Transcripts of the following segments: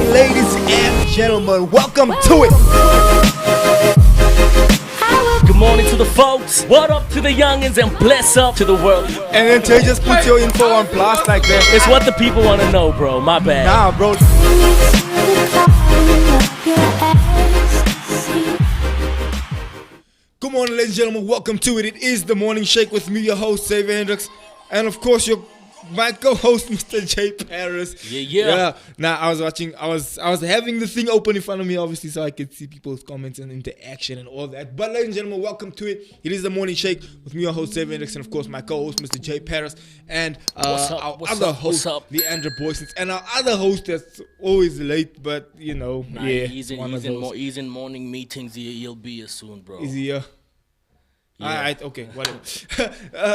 ladies and gentlemen, welcome to it. Good morning to the folks. What up to the youngins and bless up to the world. And then Tay just put your info on blast like that. It's what the people want to know, bro. My bad. Nah, bro. Good morning, ladies and gentlemen. Welcome to it. It is the Morn'in Shake with me, your host, Xavier Hendricks, and of course, my co-host, Mr. J. Paris. Yeah. Now, I was having the thing open in front of me, obviously, so I could see people's comments and interaction and all that. But, ladies and gentlemen, welcome to it. It is the Morn'in Shake with me, your host, Xavier Hendricks, and of course, my co-host, Mr. J. Paris, and our other host, Leandra Boysons, and our other host that's always late, but He's in morning meetings. He'll be here soon, bro. Is he here? Yeah. Alright, okay, whatever.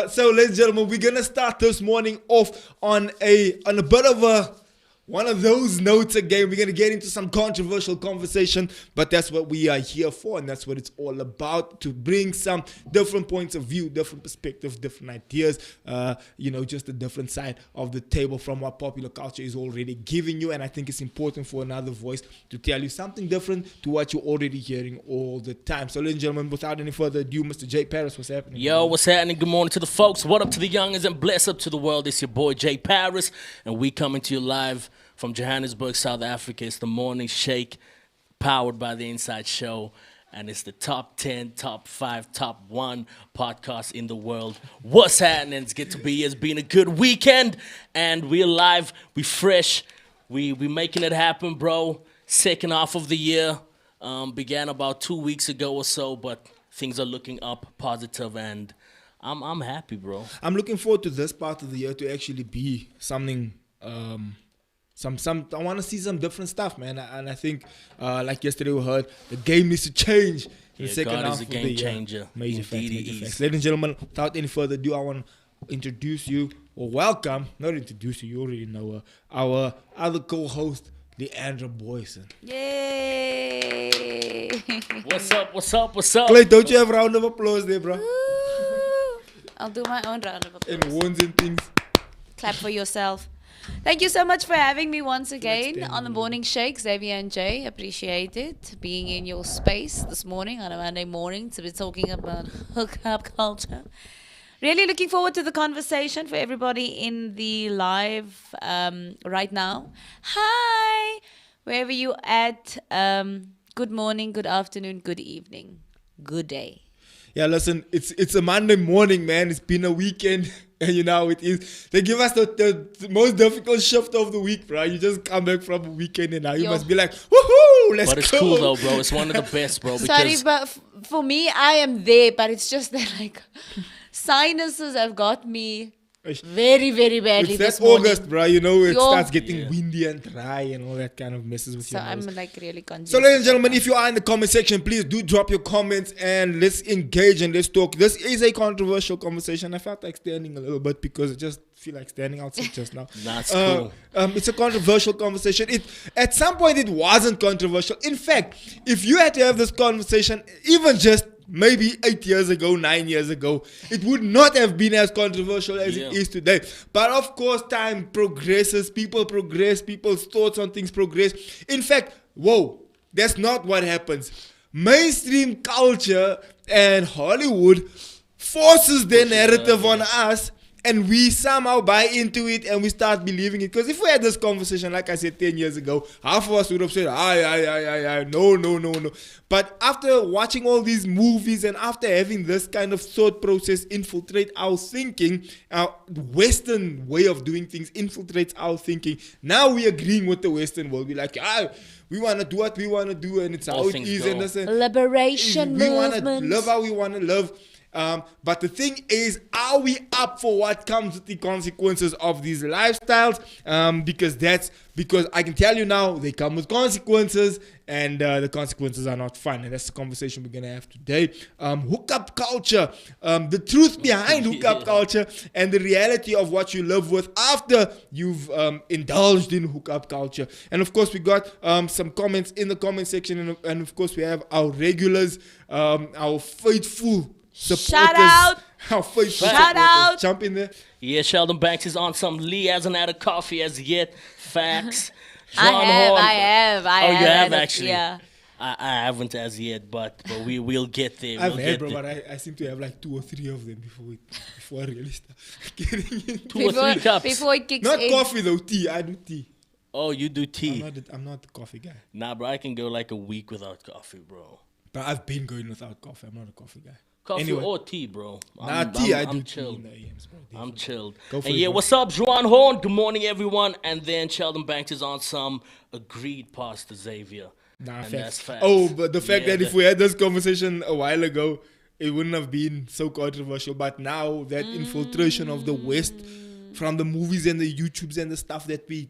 So, ladies and gentlemen, we're gonna start this morning off on a bit of one of those notes again. We're gonna get into some controversial conversation, but that's what we are here for, and that's what it's all about, to bring some different points of view, different perspectives, different ideas, just a different side of the table from what popular culture is already giving you. And I think it's important for another voice to tell you something different to what you're already hearing all the time. So, ladies and gentlemen, without any further ado, Mr. J. Paris, what's happening? Yo, what's happening? Good morning to the folks. What up to the youngins and bless up to the world. It's your boy J. Paris, and we coming to you live from Johannesburg, South Africa. It's the Morn'in Shake, powered by the Inside Show, and it's the top 10, top 5, top 1 podcast in the world. What's happening? It's good to be here. It's been a good weekend, and we're live. We fresh. We making it happen, bro. Second half of the year began about 2 weeks ago or so, but things are looking up, positive, and I'm happy, bro. I'm looking forward to this part of the year to actually be something. I want to see some different stuff, man. And I think, like yesterday we heard, the game needs to change in the second God half is a of game the changer. year. Major facts. Is. Ladies and gentlemen, without any further ado, I want to introduce you, or welcome, not introduce you already know her, our other co-host, Leandra Boyson. Yay! What's up? Clay, don't you have a round of applause there, bro? I'll do my own round of applause. And ones and things. Clap for yourself. Thank you so much for having me once again on the Morn'in Shake, Xavier and Jay. Appreciate it. Being in your space this morning on a Monday morning to be talking about hookup culture. Really looking forward to the conversation for everybody in the live right now. Hi! Wherever you at, good morning, good afternoon, good evening, good day. Yeah, listen, it's a Monday morning, man. It's been a weekend, and you know how it is. They give us the most difficult shift of the week, bro. You just come back from a weekend, and now you must be like, woohoo, let's go. But it's cool, though, bro. It's one of the best, bro. Sorry, but for me, I am there, but it's just that, like, sinuses have got me very, very badly it's this that morning. August, bro. You know, it starts getting windy and dry and all that kind of messes with So your nose. I'm like really confused. So, ladies and gentlemen, if you are in the comment section, please do drop your comments and let's engage and let's talk. This is a controversial conversation. I felt like standing a little bit because I just feel like standing outside just now. That's cool. It's a controversial conversation. At some point, it wasn't controversial. In fact, if you had to have this conversation, even just maybe 8 years ago, 9 years ago, it would not have been as controversial as it is today. But of course, time progresses, people progress, people's thoughts on things progress. In fact, that's not what happens. Mainstream culture and Hollywood forces their narrative on us, and we somehow buy into it and we start believing it. Because if we had this conversation, like I said, 10 years ago, half of us would have said, no. But after watching all these movies and after having this kind of thought process infiltrate our thinking, our Western way of doing things infiltrates our thinking, now we're agreeing with the Western world. We're like, we want to do what we want to do, and it's how it is. And that's liberation we want to movement. live how we want to live. But the thing is, are we up for what comes with the consequences of these lifestyles? Because I can tell you now, they come with consequences, and the consequences are not fun. And that's the conversation we're going to have today. Hookup culture, the truth behind hookup culture, and the reality of what you live with after you've indulged in hookup culture. And of course, we got some comments in the comment section, and of course, we have our regulars, our faithful supporters. Shout out! Our faithful Shout supporters. out! Jump in there. Yeah, Sheldon Banks is on some. Lee hasn't had a coffee as yet. Facts. John Horn. I have. Oh, you have had it, actually. Yeah. I haven't as yet, but we'll get there. I've We'll had, get bro, there. but I seem to have like 2 or 3 of them before I really start getting into 2 or 3 cups. Before it kicks Not in. coffee though, tea. I do tea. Oh, you do tea? I'm not the coffee guy. Nah, bro, I can go like a week without coffee, bro. But I've been going without coffee. I'm not a coffee guy. Coffee Anyway. or tea, bro. Tea, I do I'm tea chilled. in the AMs, bro. I'm Definitely. chilled. Go for And it, yeah, bro. what's up, Juan Horn? Good morning, everyone. And then Sheldon Banks is on some agreed Pastor Xavier. Nah, And facts. that's facts. Oh, but the fact Yeah, that if we had this conversation a while ago, it wouldn't have been so controversial. But now that infiltration of the West from the movies and the YouTubes and the stuff that we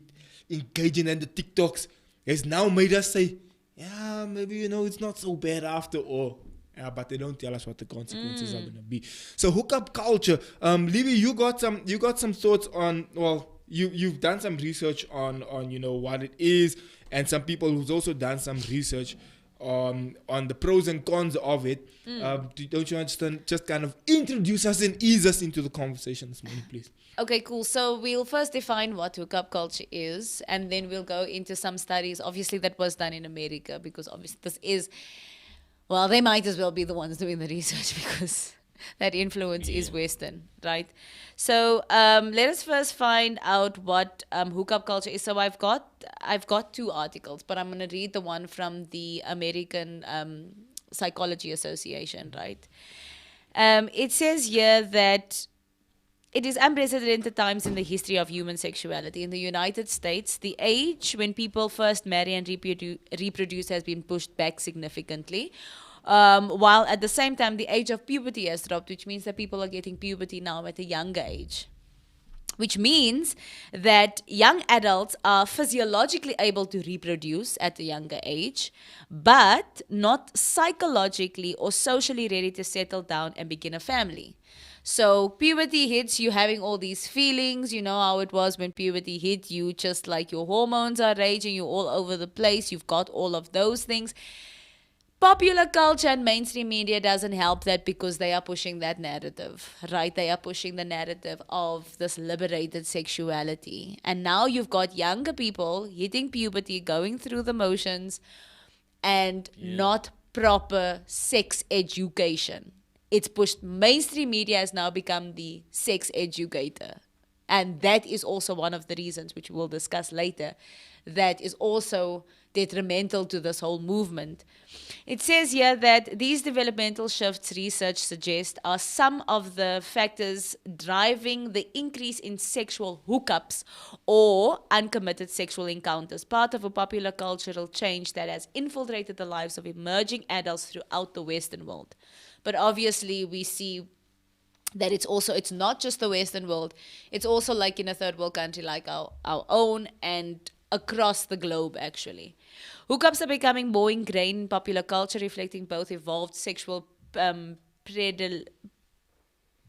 engage in and the TikToks has now made us say, yeah, maybe, it's not so bad after all. Yeah, but they don't tell us what the consequences are going to be. So hookup culture. Libby, you got some thoughts on, well, you've done some research on what it is, and some people who's also done some research on the pros and cons of it. Don't you understand? Just kind of introduce us and ease us into the conversation this morning, please. Okay, cool. So we'll first define what hookup culture is, and then we'll go into some studies, obviously, that was done in America, because obviously this is, well, they might as well be the ones doing the research because that influence is Western, right? So let us first find out what hookup culture is. So I've got 2 articles, but I'm going to read the one from the American Psychology Association, right? It says here that it is unprecedented times in the history of human sexuality. In the United States, the age when people first marry and reproduce has been pushed back significantly. While at the same time, the age of puberty has dropped, which means that people are getting puberty now at a younger age. Which means that young adults are physiologically able to reproduce at a younger age, but not psychologically or socially ready to settle down and begin a family. So puberty hits you having all these feelings. You know how it was when puberty hit you, just like your hormones are raging, you're all over the place, you've got all of those things. Popular culture and mainstream media doesn't help that because they are pushing that narrative, right? They are pushing the narrative of this liberated sexuality. And now you've got younger people hitting puberty, going through the motions, and not proper sex education. It's pushed. Mainstream media has now become the sex educator. And that is also one of the reasons, which we'll discuss later, that is also detrimental to this whole movement. It says here that these developmental shifts, research suggests, are some of the factors driving the increase in sexual hookups or uncommitted sexual encounters, part of a popular cultural change that has infiltrated the lives of emerging adults throughout the Western world. But obviously we see that it's not just the Western world, it's also like in a third world country like our own and across the globe actually. Hookups are becoming more ingrained in popular culture, reflecting both evolved sexual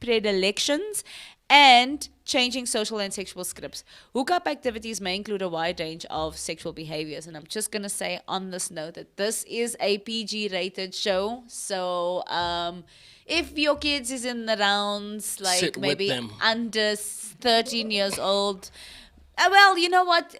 predilections and changing social and sexual scripts. Hookup activities may include a wide range of sexual behaviors, and I'm just going to say on this note that this is a PG-rated show, so if your kids is in the rounds, like Sit with maybe them. under 13 years old, well, you know what?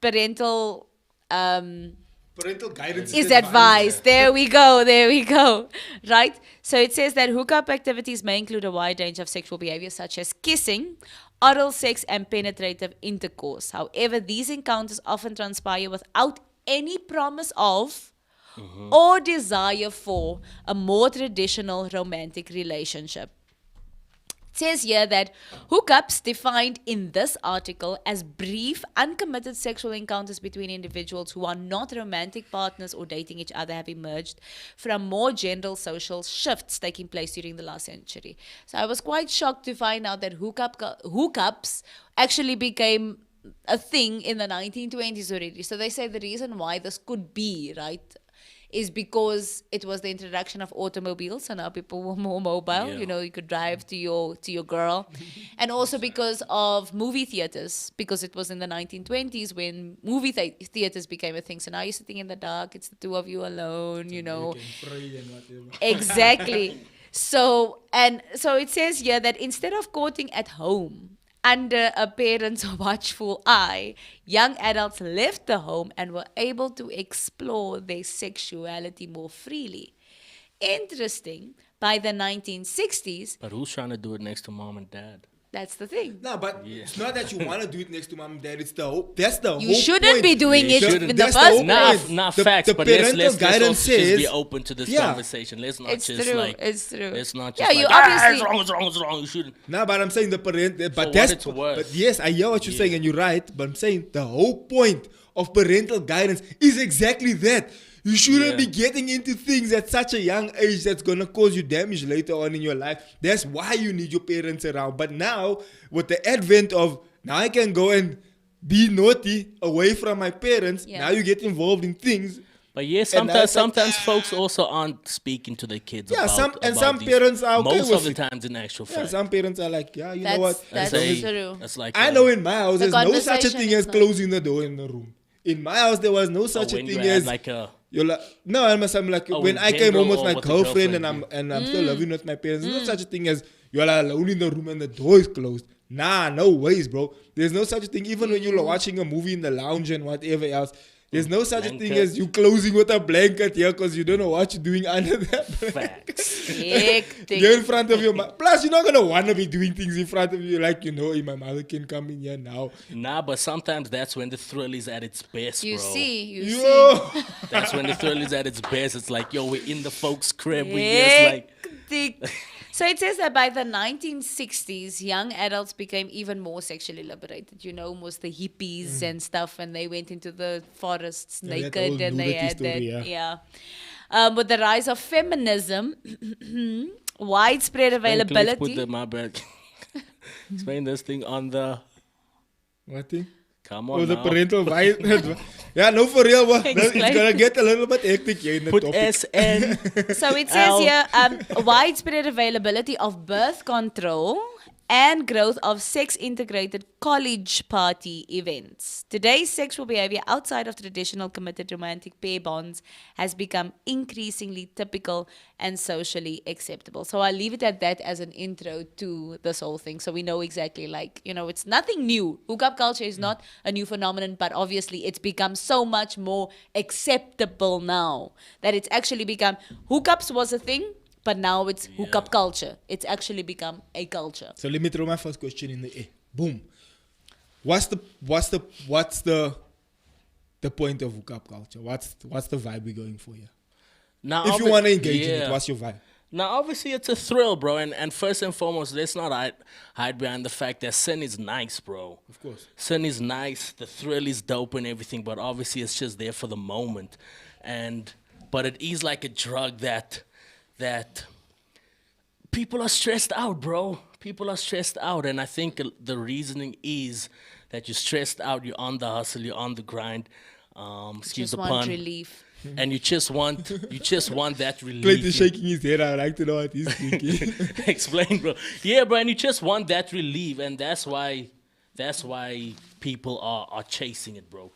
Parental Parental guidance is advised. There we go. Right? So it says that hookup activities may include a wide range of sexual behaviors such as kissing, oral sex, and penetrative intercourse. However, these encounters often transpire without any promise of or desire for a more traditional romantic relationship. It says here that hookups, defined in this article as brief, uncommitted sexual encounters between individuals who are not romantic partners or dating each other, have emerged from more general social shifts taking place during the last century. So I was quite shocked to find out that hookups actually became a thing in the 1920s already. So they say the reason why this could be, right, is because it was the introduction of automobiles, so now people were more mobile. Yeah. You know, you could drive to your girl, and also because of movie theaters, because it was in the 1920s when movie theaters became a thing. So now you're sitting in the dark; it's the two of you alone. You know, You can pray and whatever. exactly. So it says here that instead of courting at home, under a parent's watchful eye, young adults left the home and were able to explore their sexuality more freely. Interesting, by the 1960s, But who's trying to do it next to mom and dad? that's the thing. No, but it's not that you want to do it next to mom and dad. It's the whole. That's the You whole shouldn't point. be doing it shouldn't. in the That's the first whole place. point. Not The- facts, the but let's parental also guidance just be says- open to this Yeah. conversation. Let's not It's just true. like It's true. let's not Yeah, just you like, obviously- it's wrong, it's wrong, it's wrong. You shouldn't. No, but I'm saying the parent. But what that's. it's worth. But yes, I hear what you're Yeah. saying, and you're right. But I'm saying the whole point of parental guidance is exactly that. You shouldn't Yeah. be getting into things at such a young age that's gonna cause you damage later on in your life. That's why you need your parents around. But now, with the advent of now, I can go and be naughty away from my parents. Yeah. Now you get involved in things. But yeah, And I sometimes think- folks also aren't speaking to their kids. Yeah, about, some these- parents are okay most with of the it. times in actual Yeah, fact. some parents are like, yeah, you know That's- what? that's Say- true. That's like I know in my house, The there's no such a conversation thing is as not- closing the door in the room. In my house, there was no such a when you thing had as like a you're like, no, I'm like Oh, when in I came home general with or my with the girlfriend girlfriend, and I'm still living with my parents. There's no such a thing as you're like alone in the room and the door is closed. Nah, no ways, bro. There's no such a thing. Even when you're watching a movie in the lounge and whatever else, there's no such a thing Blanket. as you closing with a blanket here because you don't know what you're doing under that blanket. facts. Hectic. You're in front of your mother. Plus, you're not gonna wanna be doing things in front of you like my mother can come in here now. Nah, but sometimes that's when the thrill is at its best, You bro. see. Yo, That's when the thrill is at its best. It's like, yo, we're in the folks' crib. We just like, Hectic. So it says that by the 1960s, young adults became even more sexually liberated. You know, almost the hippies and stuff, and they went into the forests Yeah, that naked, old and they nudity had story, that. yeah. Yeah. With the rise of feminism, widespread let's put availability. the, my bad. Explain this thing on the, what thing? come Oh, on the now. parental advice. Yeah, no, for real. It's Explain. gonna get a little bit hectic here in the Put topic. SN. So it says Ow. here widespread availability of birth control and growth of sex integrated college party events. Today's sexual behavior outside of traditional committed romantic pair bonds has become increasingly typical and socially acceptable. So I'll leave it at that as an intro to this whole thing. So we know exactly, like, you know, it's nothing new. Hookup culture is not a new phenomenon, but obviously it's become so much more acceptable now that it's actually become, hookups was a thing, but now it's hookup culture. It's actually become a culture. So let me throw my first question in the air. Boom. What's the point of hookup culture? What's the vibe we're going for here? Now, If you want to engage in it, yeah. what's your vibe? Now, obviously, it's a thrill, bro. And first and foremost, let's not hide behind the fact that sin is nice, bro. Of course. Sin is nice. The thrill is dope and everything, but obviously, it's just there for the moment. But it is like a drug that people are stressed out, bro. People are stressed out, and I think the reasoning is that you're stressed out. You're on the hustle. You're on the grind. Excuse Just the want pun. relief. And you just want that relief. Clayton shaking his head. I like to know what he's thinking. Explain, bro. Yeah, bro, and you just want that relief, and that's why people are chasing it, bro.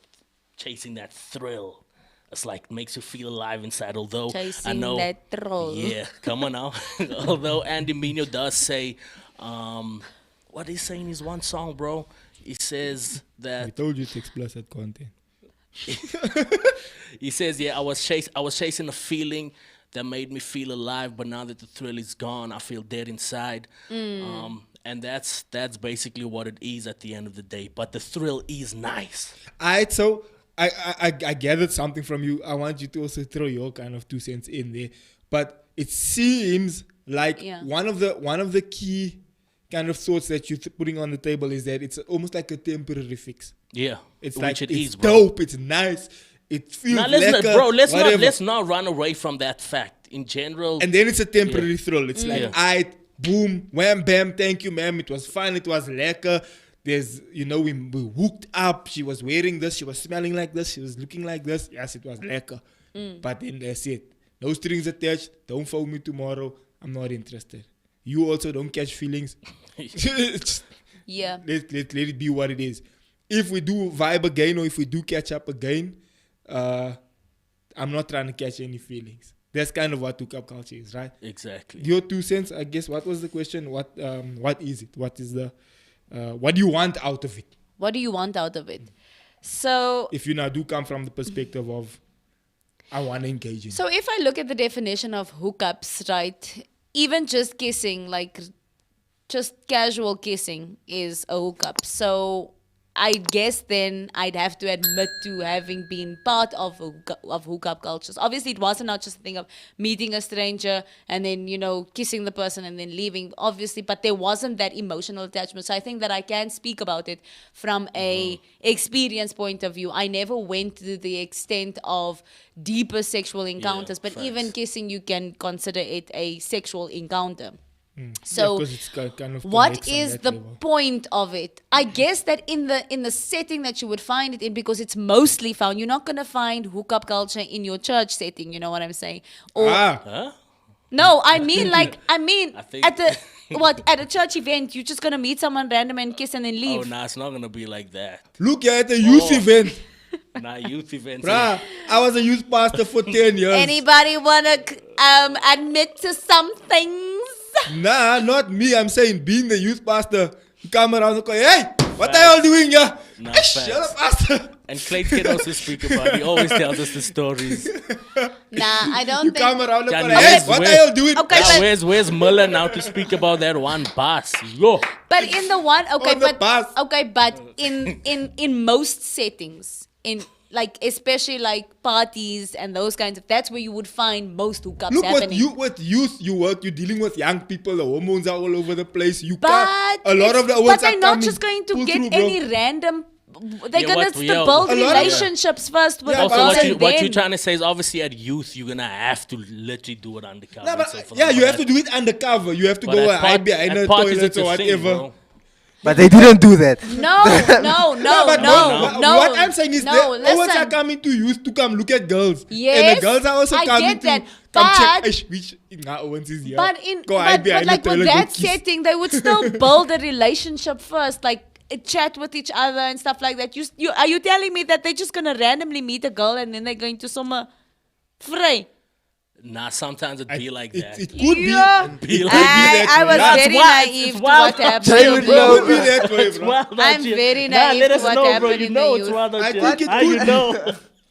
Chasing that thrill. It's like makes you feel alive inside. Although I Chasing know, that thrill. yeah, come on now. Although Andy Mineo does say, what he say in his one song, bro? He says I that told you it's explicit content. he says, yeah, I was chasing a feeling that made me feel alive, but now that the thrill is gone, I feel dead inside. And that's basically what it is at the end of the day. But the thrill is nice. Alright, so I gathered something from you. I want you to also throw your kind of 2 cents in there. But it seems like Yeah. one of the key kind of thoughts that you're putting on the table is that it's almost like a temporary fix. Yeah, It's which like it it's is, bro. dope, it's nice, it feels Now let's lekker, let's not run away from that fact. In general, And then it's a temporary thrill. It's like, Yeah. alright, boom, wham, bam, thank you, ma'am. It was fun, it was lekker. There's, we hooked up. She was wearing this, she was smelling like this, she was looking like this. Yes, it was lekker. But then that's it. No strings attached. Don't phone me tomorrow. I'm not interested. You also don't catch feelings. Just Yeah. let it be what it is. If we do vibe again or if we do catch up again, I'm not trying to catch any feelings. That's kind of what hookup culture is, right? exactly. Your 2 cents, I guess. What was the question? What is it? What is what do you want out of it? What do you want out of it? So, If you now do come from the perspective of, I want to engage in. so if I look at the definition of hookups, right, even just kissing, like just casual kissing is a hookup. So I guess then I'd have to admit to having been part of hookup cultures. Obviously, it wasn't not just a thing of meeting a stranger and then, kissing the person and then leaving, obviously, but there wasn't that emotional attachment. So I think that I can speak about it from a experience point of view. I never went to the extent of deeper sexual encounters, but facts. even kissing, you can consider it a sexual encounter. So, 'cause it's kind of what connects on is that the level. point of it? I guess that in the setting that you would find it in, because it's mostly found, you're not gonna find hookup culture in your church setting. You know what I'm saying? Or Huh? no, I mean think- at a church event, you're just gonna meet someone random and kiss and then Oh, leave. nah, it's not gonna be like that. Look at the youth event. Nah, youth events. Bruh, I was a youth pastor for 10 years. Anybody wanna admit to some things? Nah, not me. I'm saying being the youth pastor, you come around and go, hey, what are y'all doing here? Nah, Hey, shut facts. up, pastor. And Clayton can also speak about it. He always tells us the stories. Nah, I don't You think. come around and Can go, hey, you- what where- are y'all doing? Okay, Now, but- where's Muller now to speak about that one boss? Yo. But in the one, okay, On the bus. but in most settings, in like especially like parties and those kinds of, that's where you would find most hookups Look, happening. with youth, you work, you're dealing with young people, the hormones are all over the place. You but can't, a lot of the but awards they're are not coming. just going to Pull get through, bro. any random. They're Yeah, gonna what- still yeah. build A lot of- relationships first with Yeah, the but Also, I'm person. saying- what you're then. trying to say is obviously at youth, you're going to have to literally do it undercover. Nah, and but, so forth. yeah, you But have to do it undercover. You have to but go at hide part- behind at the parties, toilets it's or a thing, whatever. bro. But they didn't do that. No, But no. What I'm saying is no, that awards are listen. coming to youth to come look at girls. And Yes, the girls are also I coming get to that, come but- check which Owens is here. But go hide behind like the with toilet, go that kiss. setting, they would still build a relationship first, like chat with each other and stuff like that. You are you telling me that they're just gonna randomly meet a girl and then they're going to somewhere free? Nah, sometimes it'd be like that. It could be. Yeah. Be like I was That's very wild. naive It's to wild. what happened. Jay in would the It know. could be that way, It's bro. wild out I'm here. very Nah, naive let to us what know, bro. happened You in know the it's youth. wild out I here. think it How you could- know?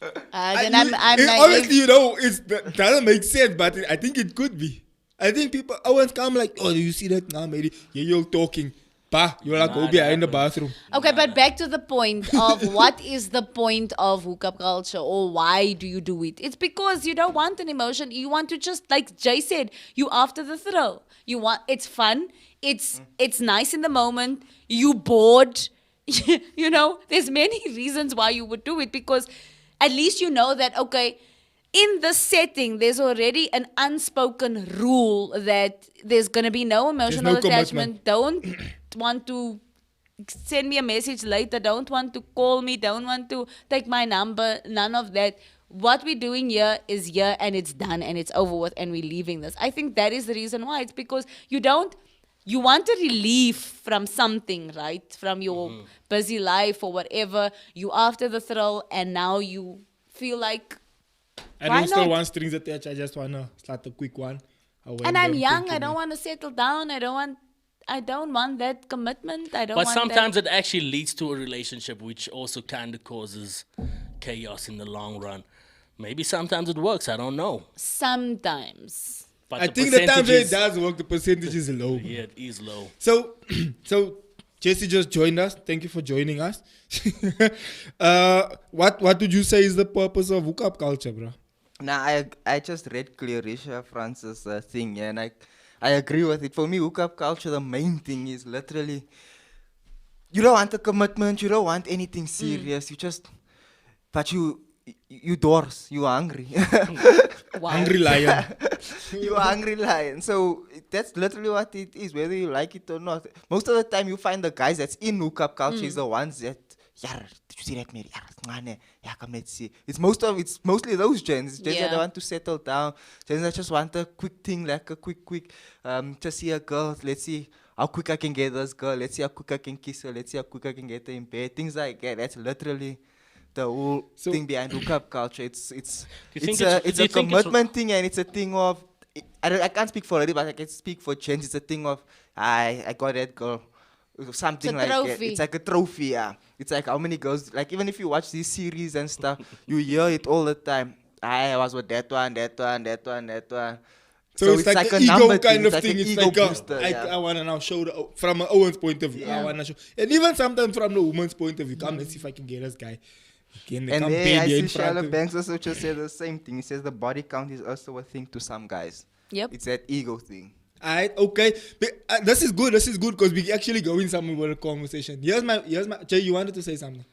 Then I'm Honestly, naive. it doesn't make sense, but I think it could be. I think people always come like, oh, do you see that now, maybe? Yeah, you're talking. Bah, you're like, Nah, go behind the that bathroom. Okay, but back to the point of what is the point of hookup culture, or why do you do it? It's because you don't want an emotion. You want to just, like Jay said, you after the thrill. You want, it's fun. It's nice in the moment. You bored. There's many reasons why you would do it, because at least you know that, okay, in this setting, there's already an unspoken rule that there's going to be no emotional no attachment. Don't want to send me a message later. Don't want to call me. Don't want to take my number. None of that. What we're doing here is here, and it's done, and it's over with, and we're leaving this. I think that is the reason why. It's because you want a relief from something, right? From your busy life or whatever. You after the thrill, and now you feel like, I why don't still not? want strings attached. I just want to start a quick one. and I'm young. I don't want to settle down. I don't want that commitment. I don't But want sometimes that. it actually leads to a relationship, which also kind of causes chaos in the long run. Maybe sometimes it works. I don't know. Sometimes. But I think the times where it percentages- does work, the percentage is low. Yeah, it is low. So Jesse just joined us. Thank you for joining us. What would you say is the purpose of hookup culture, bro? Now, I just read Clarissa Francis' thing, yeah, and I agree with it. For me, hookup culture, the main thing is literally, you don't want a commitment, you don't want anything serious, but you doors, you hungry. Wow. Hungry lion. You are hungry lion. So that's literally what it is, whether you like it or not. Most of the time, you find the guys that's in hookup culture is the ones that, yeah, did you see that, Mary? Yeah, come let's see. It's mostly those gens. Gens that Yeah. want to settle down. Gens that just want a quick thing, like a quick, just see a girl. Let's see how quick I can get this girl. Let's see how quick I can kiss her. Let's see how quick I can get her in bed. Things like that. That's literally the whole So- thing behind hookup culture. It's Do you it's think a it's- it's do a you think it's- commitment thing, and it's a thing of I can't speak for lady, but I can speak for gents. It's a thing of I got that girl. something It's a like that. trophy. It's like a trophy, yeah. It's like how many girls, like even if you watch these series and stuff, you hear it all the time. I was with that one, that one, that one, that one. So it's like a an ego number kind of like thing. an It's ego like booster, I want to now show from an Owen's point of view. I Yeah. want to show, and even sometimes from the woman's point of view. Come, let's see if I can get this guy. Again, they And come then bend I you see in front Charlotte of- Banks also just said the same thing. He says the body count is also a thing to some guys. Yep. It's that ego thing. Alright, okay. This is good. This is good because we actually go in somewhere with a conversation. Here's my. Jay, you wanted to say something.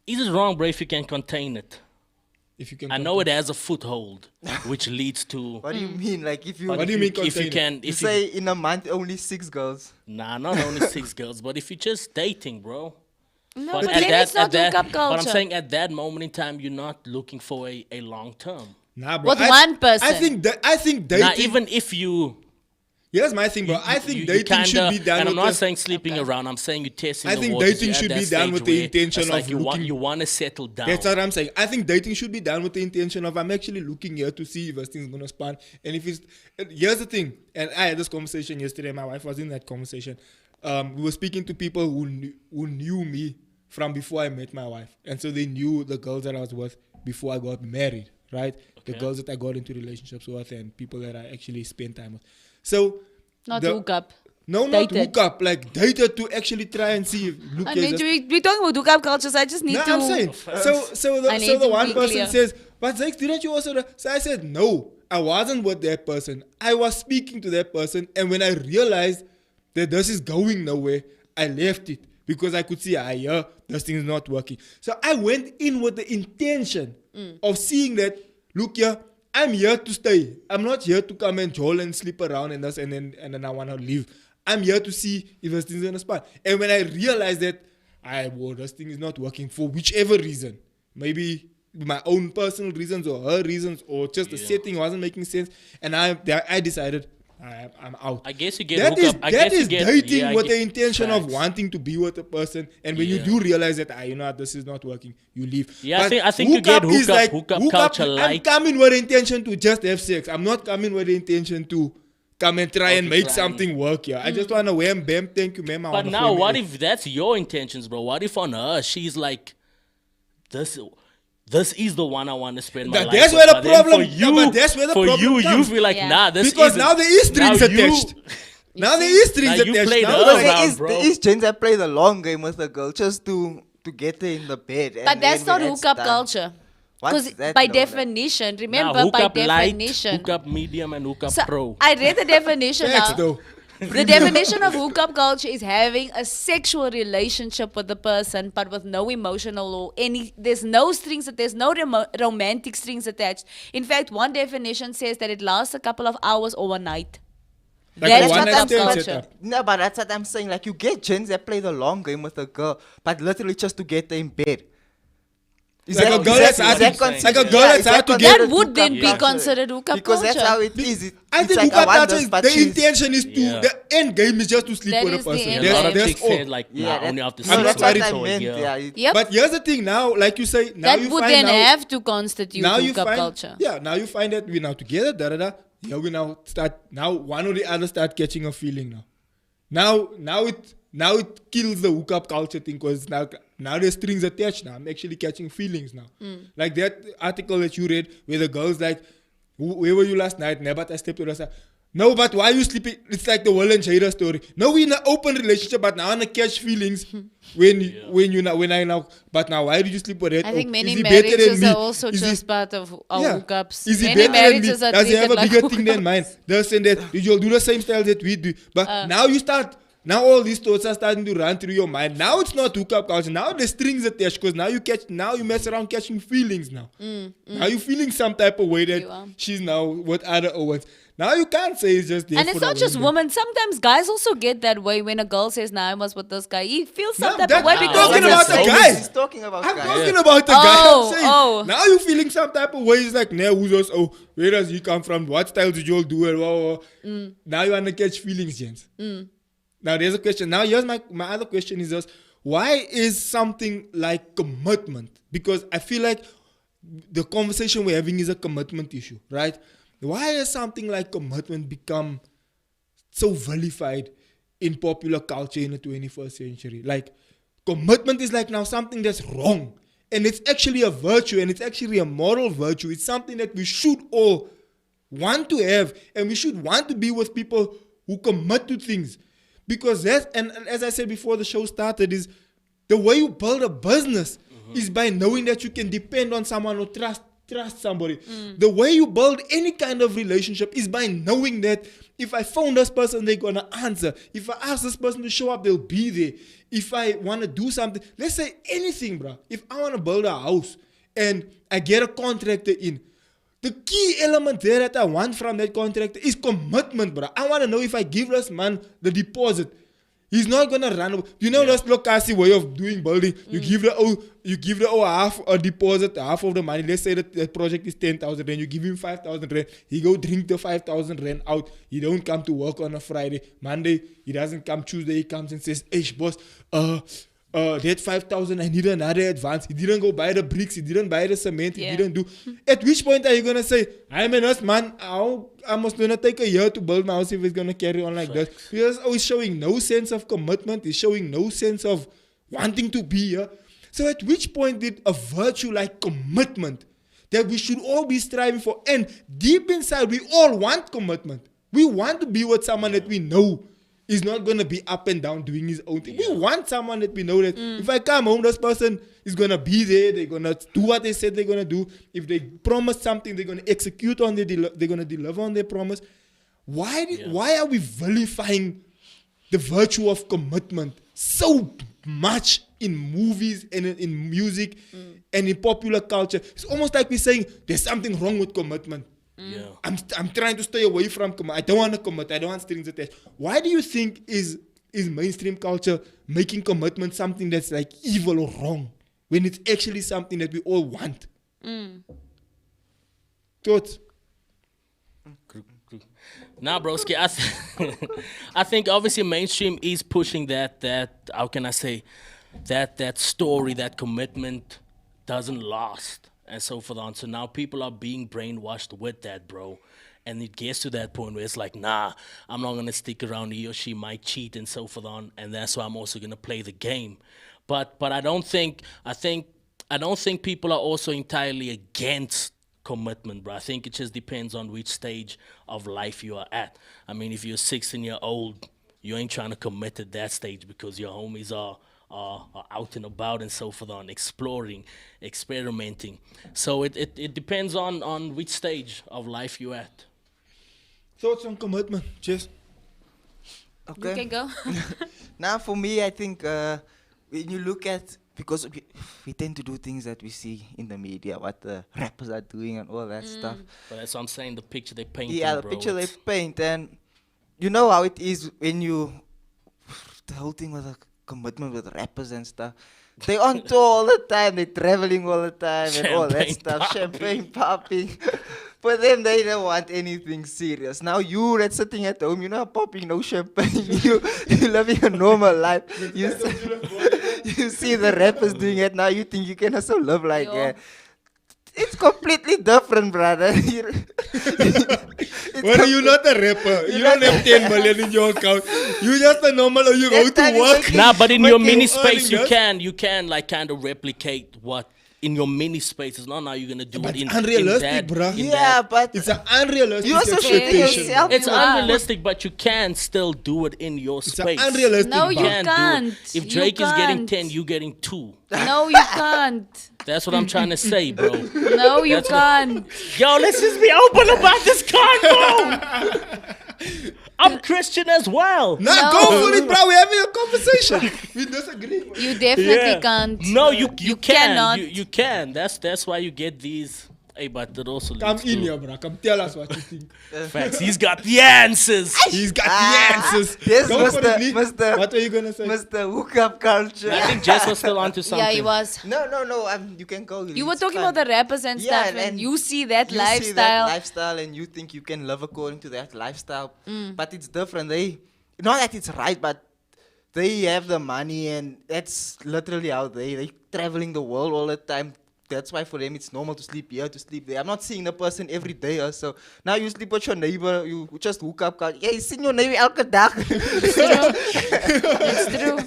Is it wrong, bro, if you can contain it? If you can. I know it has a foothold, which leads to. What do you mean? Like if you, What do you mean If you contain it? can, you if say in a month only 6 girls. nah, not only 6 girls, but if you're just dating, bro. No, But but at then that- it's not at that- hookup culture. But I'm saying at that moment in time, you're not looking for a long term. Nah, bro. With one person. I think dating. Now, even if you. Here's my thing, bro. I think you dating kinda, should be done and with I'm not the- saying sleeping around. I'm saying you're testing I the think waters. dating You're at should that be done stage with the where intention it's like of you want looking- you want to settle down. That's what I'm saying. I think dating should be done with the intention of I'm actually looking here to see if this thing's gonna span. And if it's here's the thing, and I had this conversation yesterday. My wife was in that conversation. We were speaking to people who knew me from before I met my wife, and so they knew the girls that I was with before I got married, right? The Okay. girls that I got into relationships with, and people that I actually spent time with. So Not the- hookup. No, not Dated. hook up. Like dated to actually try and see if look. I here's mean, this- we're talking about hookup culture, so I just need no, to. I'm saying. So I need the to one be person clear. says, but Zach, didn't you also? So I said, no, I wasn't with that person. I was speaking to that person, and when I realized that this is going nowhere, I left it because I could see, yeah, this thing is not working. So I went in with the intention of seeing that, look here, I'm here to stay. I'm not here to come and jowl and sleep around and then I want to leave. I'm here to see if this thing's gonna span. And when I realized that, this thing is not working for whichever reason, maybe my own personal reasons or her reasons or just the setting wasn't making sense, and I decided I'm out. I guess you get That is hookup. I that guess you is get, dating yeah, I with get- the intention of facts. wanting to be with a person, and when you Yeah. do realize that you know what, this is not working, you leave. Yeah, But I think you get is hookup culture I'm like- coming with the intention to just have sex. I'm not coming with the intention to come and try and to make try something work here. I just want to wham bam, thank you, ma'am. I But wanna now, phone what you. if that's your intentions, bro? What if on her she's like, this is the one I want to spend my That- life that's with. where the But then problem- for you, but that's where the for problem you, comes. you feel like, Yeah. nah, this Because isn't- now there is strings now you- attached. Now there is strings Now you attached. played Now her there's- around, There is, bro. there is gents that play the long game with the girl just to get her in the bed. And But that's then not when it's hookup done- culture. What's Because that by though, like? definition, Now, remember, by hookup light, definition. hookup medium, and hookup So pro. I read the definition Facts, now. though. The definition of hookup culture is having a sexual relationship with the person, but with no emotional or any. There's no strings. There's no romantic strings attached. In fact, one definition says that it lasts a couple of hours or a night. Like That's a what one-night hookup stand culture. setup. No, but that's what I'm saying. Like you get gents that play the long game with a girl, but literally just to get her in bed. Is Like a girl that's hard to- considered- like a girl yeah, that's is that hard to get- That considered would then hookup be culture? considered hookup Because culture. that's how it is. I It's think like, hookup want culture this, is but the she's- intention is to Yeah. the end game is just to sleep That with a is the person. end Yeah, a lot of game. chicks all. said like, nah, that- only after no, six that's what months I or a meant. year. Yeah, Yep. But here's the thing now, like you say, now That you would find then now, have to constitute now you hookup find, culture. yeah, now you find that we're now together, Here we now start, now one or the other start catching a feeling now it kills the hookup culture thing because now there's strings attached now. I'm actually catching feelings now. Like that article that you read where the girl's like, where were you last night? Never, I slept with us. No, but why are you sleeping? It's like the Will and Jada story. No, we're in an open relationship, but now I wanna catch feelings when I now. But now, why did you sleep with that? I think Oh, many is he better than marriages me? are also Is just he- part of our yeah. hookups. Is he Many better than me? marriages are Does he have a treated bigger like thing than hookups. mine? This and that. You'll do the same style that we do. But now you start. Now all these thoughts are starting to run through your mind. Now it's not hookup culture. Now the strings attached because now you mess around catching feelings now. Now you feeling some type of way You are. that she's now with other Owens. Now you can't say it's just there And for it's the not just women. women. Sometimes guys also get that way when a girl says, "Nah, I was with this guy." He feels some No, type that- of way I'm because talking he's about the the same. guy. He's talking about I'm guys. talking about the guy. Oh, I'm saying, oh. now you feeling some type of way. It's like, nah, who's us? Oh, where does he come from? What styles did you all do? And now you want to catch feelings, gents. Now there's a question. Now here's my other question is just, why is something like commitment? Because I feel like the conversation we're having is a commitment issue, right? Why has something like commitment become so vilified in popular culture in the 21st century. Like, commitment is like now something that's wrong. And it's actually a virtue, and it's actually a moral virtue. It's something that we should all want to have, and we should want to be with people who commit to things. Because that's, and as I said before the show started, is the way you build a business is by knowing that you can depend on someone or trust somebody. The way you build any kind of relationship is by knowing that if I phone this person, they're gonna answer. If I ask this person to show up, they'll be there. If I want to do something, let's say anything, bro. If I want to build a house and I get a contractor in, the key element there that I want from that contractor is commitment, bro. I want to know if I give this man the deposit, he's not gonna run away. You know this Lokasi way of doing building. You give the half a deposit, half of the money. Let's say that the project is 10,000 rand. You give him 5,000 rand. He go drink the 5,000 rand out. He don't come to work on a Friday. Monday he doesn't come. Tuesday he comes and says, "Hey boss, that 5,000 I need another advance." He didn't go buy the bricks. He didn't buy the cement. He didn't do. At which point are you gonna say, "I'm an us man. I must gonna take a year to build my house if it's gonna carry on like this." Because he's showing no sense of commitment. He's showing no sense of wanting to be here. So at which point did a virtue like commitment that we should all be striving for, and deep inside we all want commitment. We want to be with someone that we know is not going to be up and down doing his own thing. We want someone that we know that if I come home, this person is going to be there. They're going to do what they said they're going to do. If they promise something, they're going to execute on they're going to deliver on their promise. Why are we vilifying the virtue of commitment so much in movies and in music and in popular culture? It's almost like we're saying there's something wrong with commitment. Yeah. I'm trying to stay away from commitment. I don't want to commit. I don't want strings attached. Why do you think is mainstream culture making commitment something that's like evil or wrong when it's actually something that we all want? Thoughts? Nah, broski, I think obviously mainstream is pushing that how can I say, that story, that commitment doesn't last and so forth on. So now people are being brainwashed with that, bro. And it gets to that point where it's like, nah, I'm not gonna stick around. He or she might cheat and so forth on, and that's why I'm also gonna play the game. But I don't think people are also entirely against commitment, bro. I think it just depends on which stage of life you are at. I mean, if you're 16-year-old, you ain't trying to commit at that stage because your homies are out and about and so forth on, exploring, experimenting. So it depends on which stage of life you're at. Thoughts on commitment, Jess? Okay. You can go. Now, for me, I think when you look at, because we tend to do things that we see in the media, what the rappers are doing and all that stuff. But that's what I'm saying, the picture they paint. Yeah, the bro, picture they paint, and you know how it is when you, the whole thing with the commitment with rappers and stuff. They on tour all the time, they traveling all the time and all that stuff, champagne popping. For them, they don't want anything serious. Now you that's sitting at home, you're not popping no champagne. You're living a normal life. You see the rappers doing it, now you think you can also live like that. It's completely different, brother. Well, you're not a rapper. You don't have 10 million in your account. You're just a normal, or you go to work. Nah, but in your mini you're space, earning you can like kind of replicate what in your mini space. It's not now you're gonna do But it in unrealistic, in that, bruh. in Yeah, that. but It's an unrealistic you also say expectation. yourself, It's you are. unrealistic, but you can still do it in your It's space. an unrealistic. No, bruh. you can do it. can't. If You Drake is getting can't. 10, you getting 2. No, you can't. That's what I'm trying to say, bro. No, you That's what- can't. Yo, let's just be open about this convo. I'm Christian as well. Nah, No. go for it, bro. We're having a conversation. We disagree. You definitely can't. No, you can. cannot. You can. That's why you get these. Hey, but that also Come leads in to here, bro. Come tell us what you think. facts. He's got the answers. He's got the answers. Yes, Go for it, Lee. Mr. What are you gonna say? Mr. Hookup Culture. I think Jess was still onto something. Yeah, he was. No, you can go. You were it's talking fine. about the rappers and Yeah, stuff, and and you see that You lifestyle. see that lifestyle and you think you can live according to that lifestyle. But it's different. Not that it's right, but they have the money and that's literally how they traveling the world all the time, that's why for them it's normal to sleep here, to sleep there. I'm not seeing the person every day or so. Now you sleep with your neighbor, you just hook up. Yeah, you see your neighbor elke dag. It's true.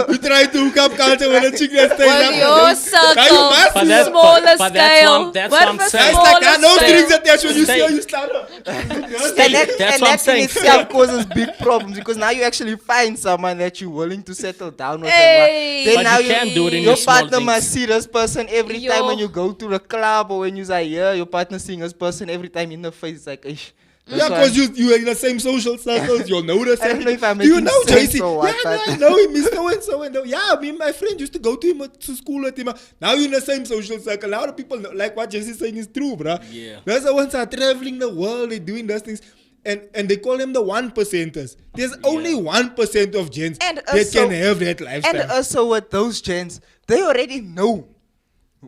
You try to hook up culture with a chick that stays Well, up. your Now you circle, must But that- smaller but that's scale. what- that's What what I'm the saying. It's like, smaller no scale? strings attached when you Stay. see how you start up. That's what I'm that saying. in itself causes big problems because now you actually find someone that you're willing to settle down with. Hey. Then But now you can't do it in your your small partner things. must see this person every time when Yo. you go to the club or when you're here. Your partner seeing this person every time in the face. It's like, ish. Yeah, because you're in the same social circles, you'll know the I same. don't know if I'm Do you making know sense JC? or what, Yeah, no, but- I know him, Mr. and so. Yeah, me and my friend used to go to him to school with him. Now you're in the same social circle. Now the people know, like what JC's saying is true, bruh. Yeah. There's the ones are traveling the world, they're doing those things. And they call them the 1%ers. There's only 1% of gents And that also- can have that lifestyle. And also with those gents, they already know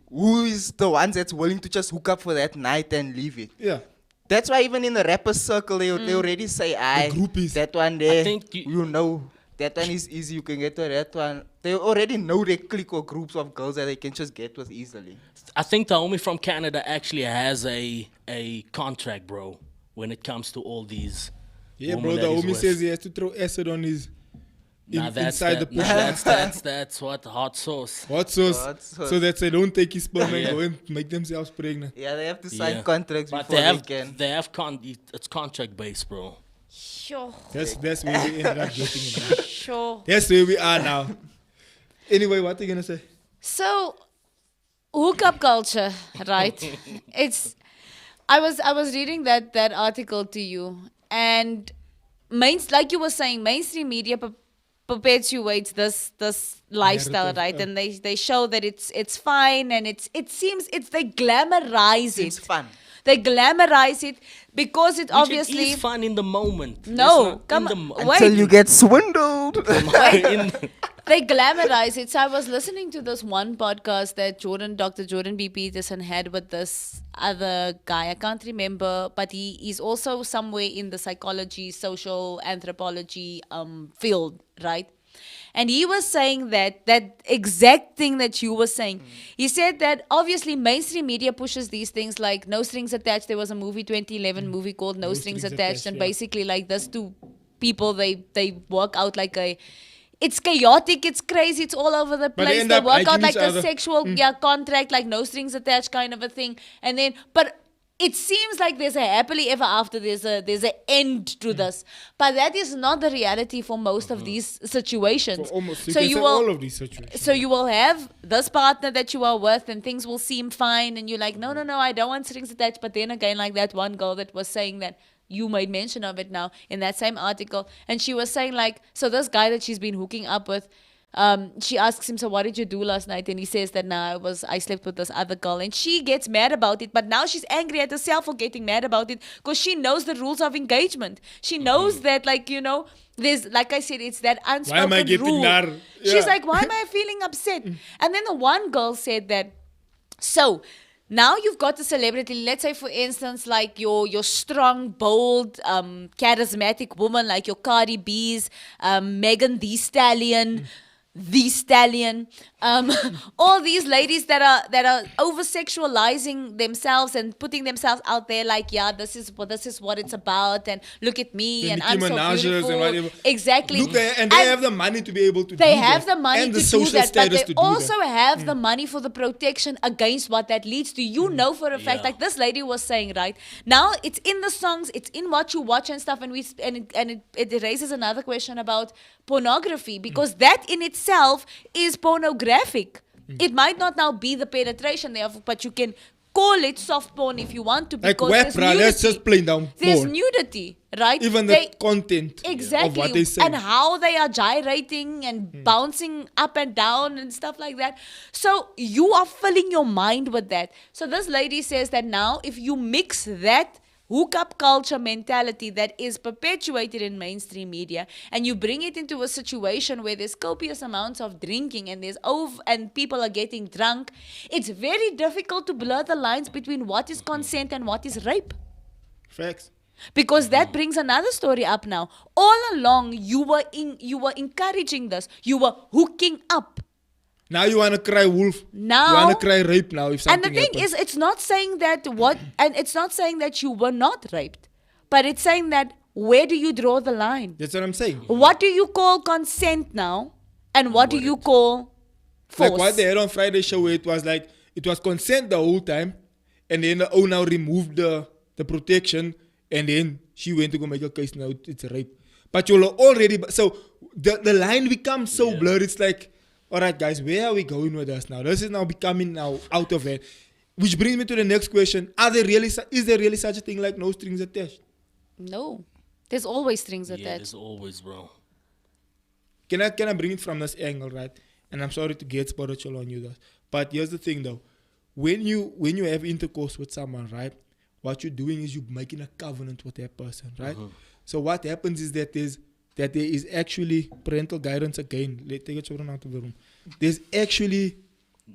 who is the ones that's willing to just hook up for that night and leave it. Yeah. That's why even in the rapper circle, they already say, "I groupies. that one there, think you know, that one is easy. You can get to that one." They already know they clique or groups of girls that they can just get with easily. I think the homie from Canada actually has a contract, bro, when it comes to all these. Yeah, women bro, that the he's homie with. says he has to throw acid on his Nah, that's inside the that, push. nah, that's what hot sauce. Hot sauce. Hot sauce. So that they don't take his sperm Yeah. and go and make themselves pregnant. Yeah, they have to sign Yeah. contracts But before they can. have it's contract based, bro. Sure. That's where we ended up getting it now. Sure. That's where we are now. Anyway, what are you gonna say? So, hookup culture, right? I was reading that article to you, and like you were saying, mainstream media perpetuates this lifestyle, Narrative, right? yeah. And they show that it's fine, and it seems they glamorize Seems it. fun. They glamorize it because it Which obviously it is fun in the moment. No, It's not come in on, the wait. Until you get swindled. in, they glamorize it. So I was listening to this one podcast that Dr. Jordan B. Peterson had with this other guy. I can't remember, but he is also somewhere in the psychology, social anthropology field, right? And he was saying that exact thing that you were saying. He said that obviously mainstream media pushes these things like No Strings Attached. There was a movie, 2011 movie called No Strings Attached. And yeah. basically like those two people, they work out like it's chaotic, it's crazy, it's all over the they place. end They up work out liking like each a other. sexual contract, like no strings attached kind of a thing. And then, but it seems like there's a happily ever after, there's a end to this. But that is not the reality for most of these situations. For almost, you So can you say will, all of these situations. so you will have this partner that you are with and things will seem fine and you're like, no, I don't want strings attached. But then again, like that one girl that was saying that, you made mention of it now in that same article. And she was saying like, so this guy that she's been hooking up with, she asks him, so what did you do last night? And he says that I slept with this other girl. And she gets mad about it, but now she's angry at herself for getting mad about it because she knows the rules of engagement. She knows that, like, you know, there's, like I said, it's that unspoken Why am I getting rule. nar? She's Yeah. like, why am I feeling upset? And then the one girl said that, so now you've got a celebrity, let's say for instance, like your strong, bold, charismatic woman, like your Cardi B's, Megan Thee Stallion, all these ladies that are over sexualizing themselves and putting themselves out there like, yeah, this is what it's about, and look at me, The and Nicki I'm so Minaj's beautiful. and whatever. Exactly. Look, and they have the money to be able to They do have that. the money and to the do social that, but status they to do also that. have the money for the protection against what that leads to. You know for a fact, Yeah. like this lady was saying, right? Now it's in the songs, it's in what you watch and stuff, and it raises another question about pornography, because that in itself is pornographic. It might not now be the penetration there, but you can call it soft porn if you want to, Like because web, there's bruh, nudity. that's just plain down There's porn. nudity, right? Even the content Exactly. of what they say. And how they are gyrating and bouncing up and down and stuff like that. So you are filling your mind with that. So this lady says that now if you mix that hookup culture mentality that is perpetuated in mainstream media and you bring it into a situation where there's copious amounts of drinking and and people are getting drunk, it's very difficult to blur the lines between what is consent and what is rape. Facts. Because that brings another story up now. All along, you were encouraging this. You were hooking up. Now you want to cry wolf. Now- You want to cry rape now if And the something thing happens. is, it's not saying that it's not saying that you were not raped, but it's saying that where do you draw the line? That's what I'm saying. What do you call consent now, and what do you call force? Like what they had on Friday show where it was consent the whole time, and then the owner removed the protection, and then she went to go make a case. Now it's a rape. But you're already so the line becomes so blurred. It's like, all right, guys, where are we going with us now? This is now becoming now out of hand. Which brings me to the next question: is there really such a thing like no strings attached? No, there's always strings Yeah, attached. there's always, bro. Can I bring it from this angle, right? And I'm sorry to get spiritual on you, though. But here's the thing, though. When you have intercourse with someone, right? What you're doing is you're making a covenant with that person, right? So what happens is that there is actually parental guidance again. Let's take your children out of the room. There's actually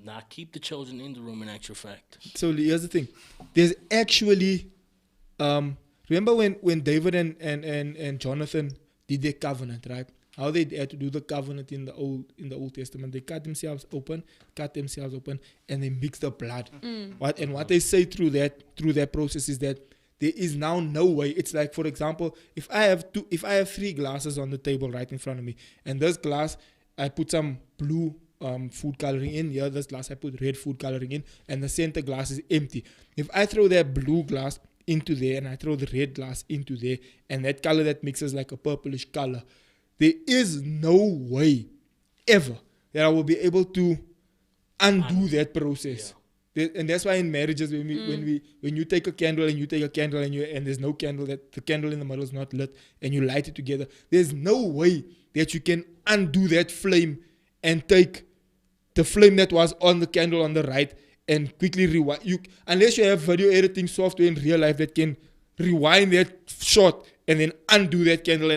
Nah, keep the children in the room in actual fact. so here's the thing. There's actually remember when David and Jonathan did their covenant, right? How they had to do the covenant in the Old Testament. They cut themselves open, and they mixed the blood. What they say through that process is that there is now no way. It's like, for example, if I have 3 glasses on the table right in front of me, and this glass I put some blue food coloring in, the other glass I put red food coloring in, and the center glass is empty. If I throw that blue glass into there and I throw the red glass into there, and that color that mixes like a purplish color, there is no way ever that I will be able to undo that process. And that's why in marriages, when you take a candle and and there's no candle, that the candle in the middle is not lit, and you light it together, there's no way that you can undo that flame and take the flame that was on the candle on the right and quickly rewind. Unless you have video editing software in real life that can rewind that shot and then undo that candle,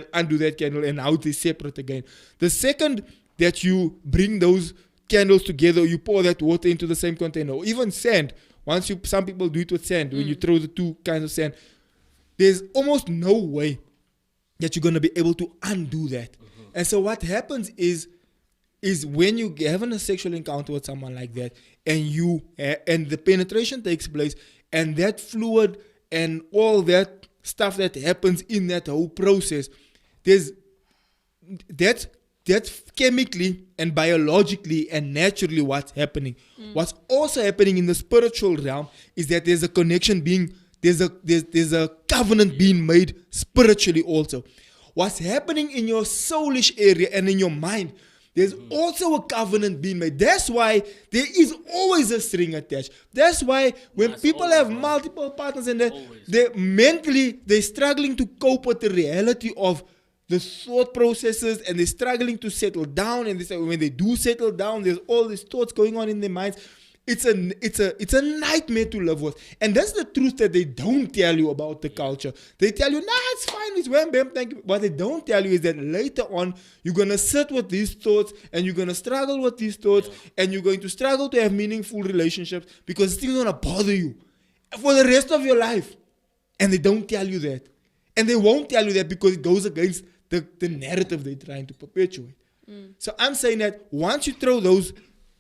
and now it is separate again. The second that you bring those candles together, you pour that water into the same container, or even sand. Some people do it with sand, when you throw the 2 kinds of sand. There's almost no way that you're going to be able to undo that. And so what happens is when you having a sexual encounter with someone like that, and the penetration takes place, and that fluid and all that stuff that happens in that whole process, that's chemically and biologically and naturally what's happening. What's also happening in the spiritual realm is that there's a connection there's a covenant being made spiritually also. What's happening in your soulish area and in your mind, there's also a covenant being made. That's why there is always a string attached. That's why when people have multiple partners and they're struggling to cope with the reality of the thought processes, and they're struggling to settle down, and when they do settle down, there's all these thoughts going on in their minds. It's a nightmare to live with. And that's the truth that they don't tell you about the culture. They tell you, nah, it's fine, it's wham bam, thank you. What they don't tell you is that later on, you're going to sit with these thoughts, and you're going to struggle with these thoughts, and you're going to struggle to have meaningful relationships, because it's still going to bother you for the rest of your life. And they don't tell you that. And they won't tell you that because it goes against the narrative they're trying to perpetuate. So I'm saying that once you throw those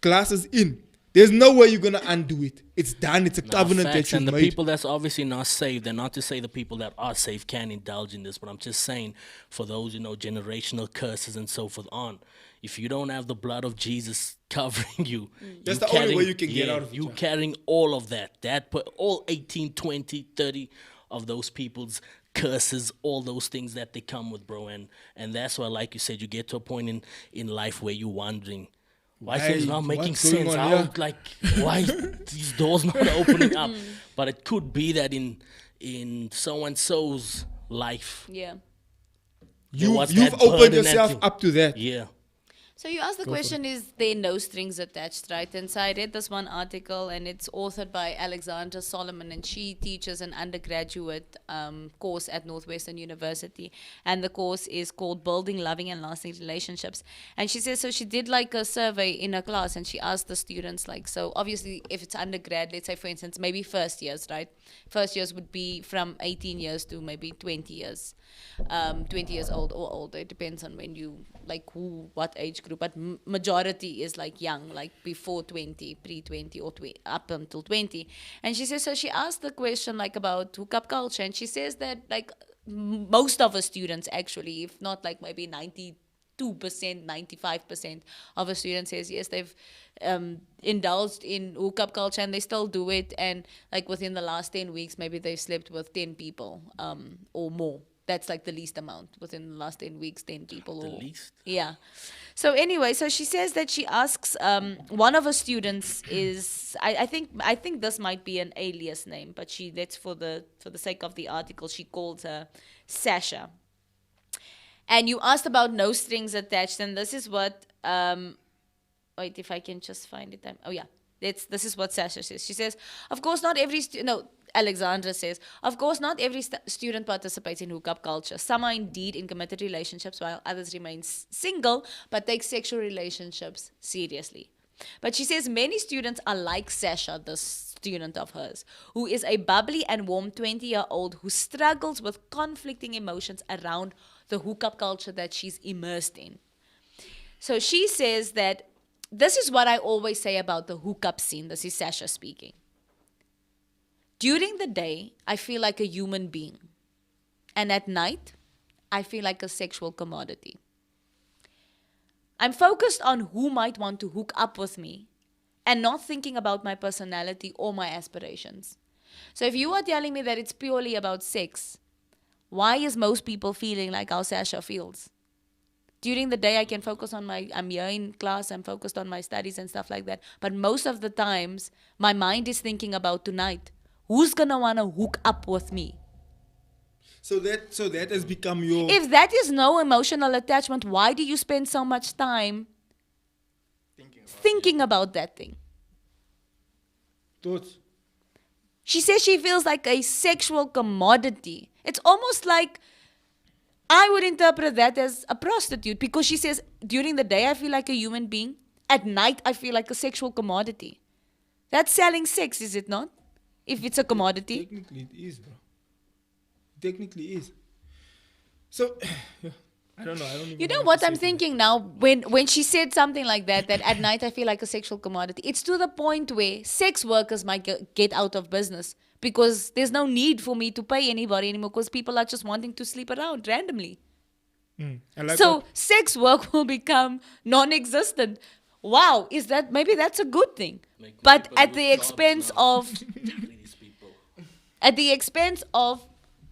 glasses in, there's no way you're going to undo it. It's done. It's a covenant that you've And the made. people that's obviously not saved, and not to say the people that are saved can indulge in this, but I'm just saying for those, generational curses and so forth on, if you don't have the blood of Jesus covering you, That's the only way you can get out of it. You carrying all of that all 18, 20, 30 of those people's curses, all those things that they come with, bro. And that's why, like you said, you get to a point in life where you're wondering, why things not making what's going sense? on How, here? like, why these doors not opening up? But it could be that in so-and-so's life, Yeah. there was You've that opened burden yourself that- up to that. Yeah. So you asked the question, is there no strings attached, right? And so I read this one article, and it's authored by Alexandra Solomon, and she teaches an undergraduate course at Northwestern University. And the course is called Building Loving and Lasting Relationships. And she says, so she did like a survey in her class, and she asked the students, like, so obviously if it's undergrad, let's say for instance, maybe first years, right? First years would be from 18 years to maybe 20 years. 20 years old or older. It depends on when you, like, what age group, but majority is like young, like before 20, pre-20 or up until 20. And she says, so she asked the question like about hookup culture, and she says that like most of her students actually, if not like maybe 92%, 95% of her students says yes, they've indulged in hookup culture and they still do it. And like within the last 10 weeks, maybe they've slept with 10 people or more. That's like the least amount within the last 10 weeks, 10 people. The or least? Yeah. So anyway, so she says that she asks one of her students is I think this might be an alias name, but that's for the sake of the article, she calls her Sasha. And you asked about no strings attached, and this is what wait, if I can just find it. Oh yeah, this is what Sasha says. She says, of course, not every Alexandra says, of course, not every student participates in hookup culture. Some are indeed in committed relationships, while others remain single, but take sexual relationships seriously. But she says many students are like Sasha, the student of hers, who is a bubbly and warm 20-year-old who struggles with conflicting emotions around the hookup culture that she's immersed in. So she says that this is what I always say about the hookup scene. This is Sasha speaking. During the day, I feel like a human being. And at night, I feel like a sexual commodity. I'm focused on who might want to hook up with me and not thinking about my personality or my aspirations. So if you are telling me that it's purely about sex, why is most people feeling like how Sasha feels? During the day, I can focus on I'm here in class, I'm focused on my studies and stuff like that. But most of the times, my mind is thinking about tonight. Who's going to want to hook up with me? So that has become your... If that is no emotional attachment, why do you spend so much time thinking about that thing? Thoughts? She says she feels like a sexual commodity. It's almost like I would interpret that as a prostitute, because she says during the day I feel like a human being. At night I feel like a sexual commodity. That's selling sex, is it not? If it's a commodity. Technically it is, bro. Technically is. So, I don't know. I don't even You know what what to I'm say to thinking now? When she said something like that at night I feel like a sexual commodity, it's to the point where sex workers might get out of business because there's no need for me to pay anybody anymore because people are just wanting to sleep around randomly. that. I like So what- sex work will become non-existent. Wow, maybe that's a good thing. Like But people at with the jobs expense now. of These people. at the expense of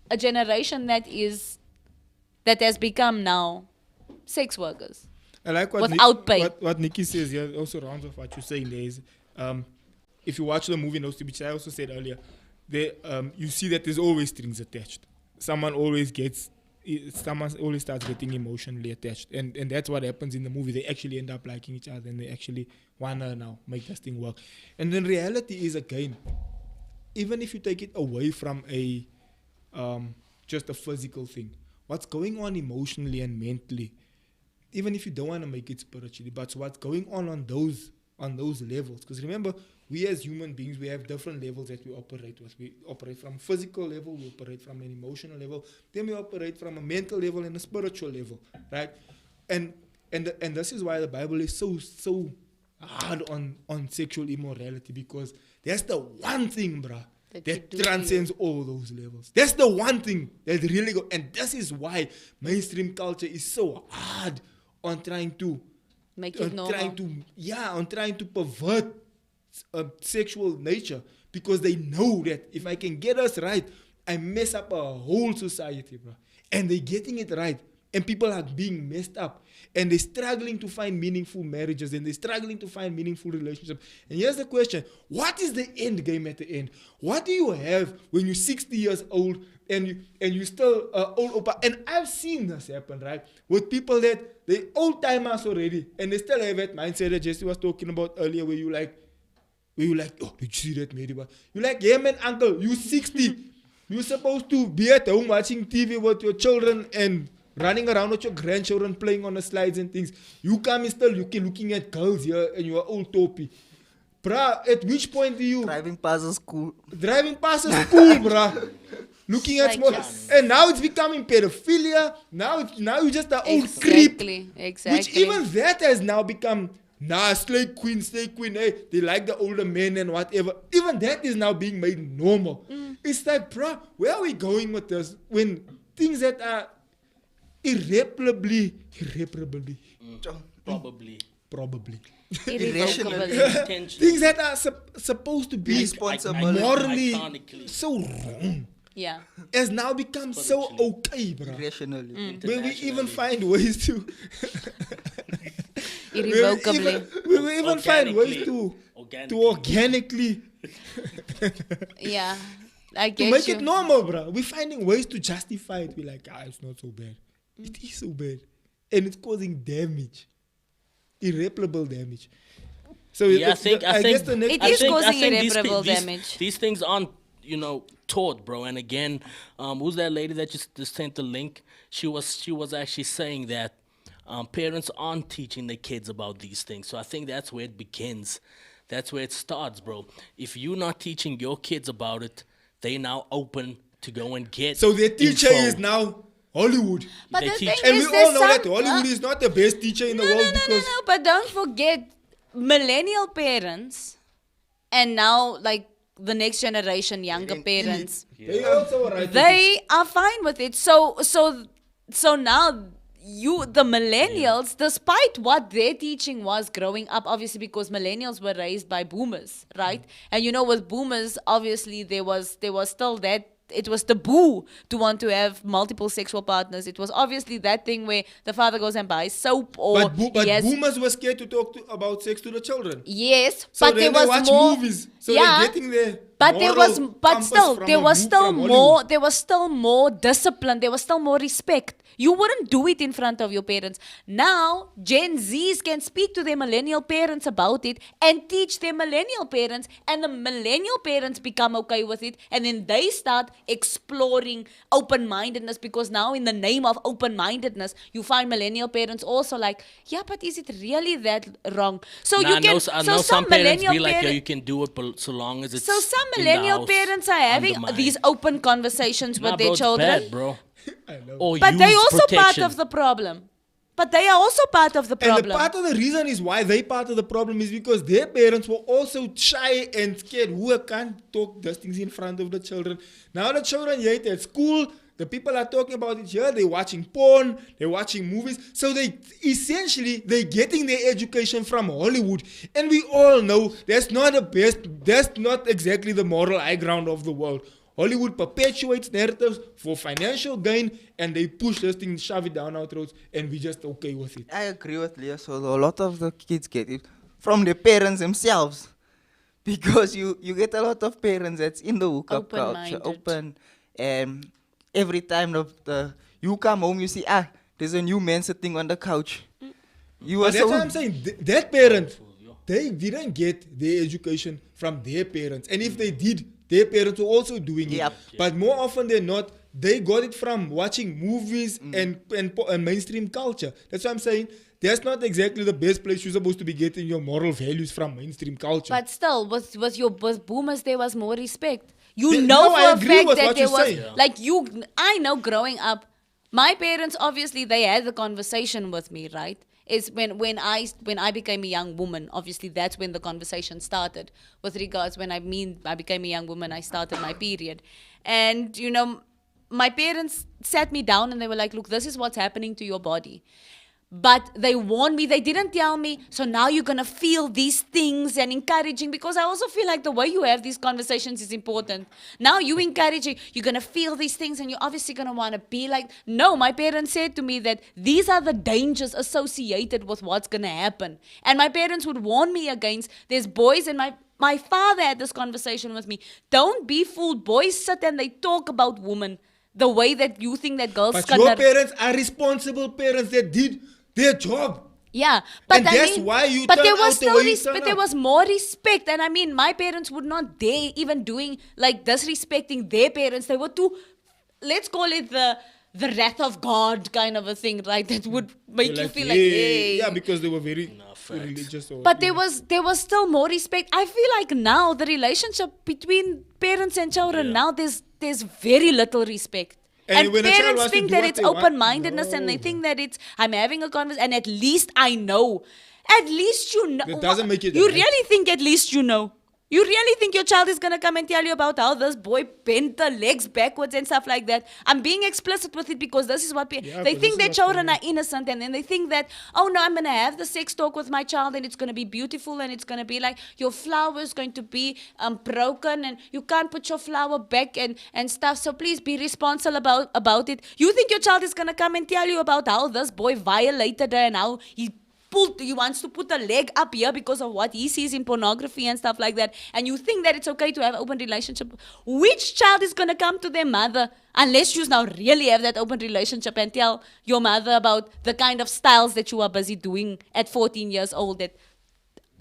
a generation that has become now sex workers. I like what without pay. What Nikki says here also rounds off what you're saying there is, if you watch the movie No Sleep, which I also said earlier, you see that there's always strings attached. Someone always starts getting emotionally attached, and that's what happens in the movie. They actually end up liking each other, and they actually wanna now make this thing work. And then reality is, again, even if you take it away from a just a physical thing, what's going on emotionally and mentally, even if you don't want to make it spiritually, but what's going on those levels. Because remember, we as human beings, we have different levels that we operate with. We operate from a physical level, we operate from an emotional level, then we operate from a mental level and a spiritual level, right? And this is why the Bible is so hard on sexual immorality, because that's the one thing, bruh, that transcends all those levels. That's the one thing that really go. And this is why mainstream culture is so hard on trying to Make it normal. on trying to pervert sexual nature, because they know that if I can get us right, I mess up a whole society, bro. And they're getting it right. And people are being messed up. And they're struggling to find meaningful marriages. And they're struggling to fild meaningful relationships. And here's the question. What is the end game at the end? What do you have when you're 60 years old and you still old? And I've seen this happen, right? With people that they old timers already. And they still have that mindset that Jesse was talking about earlier, where you like, oh, did you see that, Mary? You're like, yeah, man, uncle, you 60. You're supposed to be at home watching TV with your children and running around with your grandchildren, playing on the slides and things. You come and still looking at girls here and you're old toppy. Bruh, at which point do you Driving past the school. driving past a school, bruh? Looking at Like small, yes. and now it's becoming pedophilia. Now you're just an old creep. Exactly. Which even that has now become slay queen. Hey, they like the older men and whatever. Even that is now being made normal. It's like, bruh, where are we going with this? When things that are irreparably, probably Irrevocably. things that are supposed to be Responsible. morally Iconically. so wrong Yeah. has now become so Spiritually. okay, bruh. Rationally. Where we even find ways to Irrevocably. we even find ways to organically Yeah. I to get make you. it normal, bro. We're finding ways to justify it. We're like, it's not so bad. It is so bad, and it's causing damage, irreparable damage. So Yeah, I guess think the next It is causing these irreparable these- damage. These things aren't, taught, bro. And again, who's that lady that just sent the link? She was actually saying that parents aren't teaching their kids about these things. So I think that's where it begins. That's where it starts, bro. If you're not teaching your kids about it, they now open to go and get. So their teacher info. is now Hollywood. But They the teach- thing And we is, all there's know that some, Hollywood is not the best teacher in the world because No, but don't forget, millennial parents and now like the next generation younger parents, they also are right. they are fine with it. So now the millennials, despite what their teaching was growing up, obviously because millennials were raised by boomers, right? And with boomers, obviously there was still that. It was taboo to want to have multiple sexual partners. It was obviously that thing where the father goes and buys soap or But he has, boomers were scared to talk about sex to the children. yes, So but there then they was watch more movies. So yeah, they're getting their but there was moral but compass still from there a was book still from more Hollywood. there was still more discipline. There was still more respect. You wouldn't do it in front of your parents. Now Gen Zs can speak to their millennial parents about it and teach their millennial parents, and the millennial parents become okay with it, and then they start exploring open-mindedness, because now in the name of open-mindedness you find millennial parents also like, yeah, but is it really that wrong? So Nah, you I can know some parents be like, yo, parent- you can do it, but so long as it's so some in the millennial house, parents are having under my- these open conversations Nah, with bro, their it's children. bad, bro. I know. Or But they use also part protection. of the problem. But they are also part of the And problem. the part of the reason is why they part of the problem is because their parents were also shy and scared. Who can't talk those things in front of the children. Now the children yet at school, the people are talking about it here. They're watching porn. They're watching movies. So they're getting their education from Hollywood. And we all know that's not the best. That's not exactly the moral high ground of the world. Hollywood perpetuates narratives for financial gain, and they push this thing, shove it down our throats, and we just okay with it. I agree with Leah. So a lot of the kids get it from their parents themselves. Because you get a lot of parents that's in the hookup culture, Open-minded. open. And every time you come home, you see, there's a new man sitting on the couch. You are But that's so... what I'm saying. That parent, they didn't get their education from their parents. And if they did, their parents were also doing Yep. it. But more often than not, they got it from watching movies and mainstream culture. That's what I'm saying. That's not exactly the best place you're supposed to be getting your moral values from, mainstream culture. But still, with boomers, there was more respect. You Yeah, know no, I for a agree fact with that what there you're was, saying. like I know growing up, my parents, obviously, they had the conversation with me, right? Is when I became a young woman, obviously that's when the conversation started. With regards when I became a young woman, I started my period. And my parents sat me down and they were like, look, this is what's happening to your body. But they warned me, they didn't tell me, so now you're going to feel these things, and encouraging, because I also feel like the way you have these conversations is important. Now you encouraging, you're going to feel these things, and you're obviously going to want to be like, no, my parents said to me that these are the dangers associated with what's going to happen. And my parents would warn me against, there's boys, and my father had this conversation with me, don't be fooled, boys sit and they talk about women the way that you think that girls But can. your parents are responsible parents that did their job. Yeah, but And that's why you but turn there out was the still way you turn but there out. was more respect, and I mean, my parents would not dare even doing like disrespecting their parents. They were too, let's call it the wrath of God kind of a thing, right? That would make They're you feel hey, like, hey. yeah, because they were very facts. religious. Or, But there was still more respect. I feel like now the relationship between parents and children now there's very little respect. And And when a child parents wants to think do that what it's they want, open-mindedness and they no. think that it's I'm having a conversation and at least I know. At least you know. That doesn't make it You right. really think at least you know? You really think your child is going to come and tell you about how this boy bent the legs backwards and stuff like that? I'm being explicit with it because this is what they because think this their is children what are innocent and then they think that, oh no, I'm going to have the sex talk with my child and it's going to be beautiful and it's going to be like your flower is going to be broken and you can't put your flower back and stuff. So please be responsible about it. You think your child is going to come and tell you about how this boy violated her and how he wants to put a leg up here because of what he sees in pornography and stuff like that. And you think that it's okay to have an open relationship. Which child is going to come to their mother unless you now really have that open relationship and tell your mother about the kind of styles that you are busy doing at 14 years old, at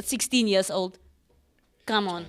16 years old? Come on.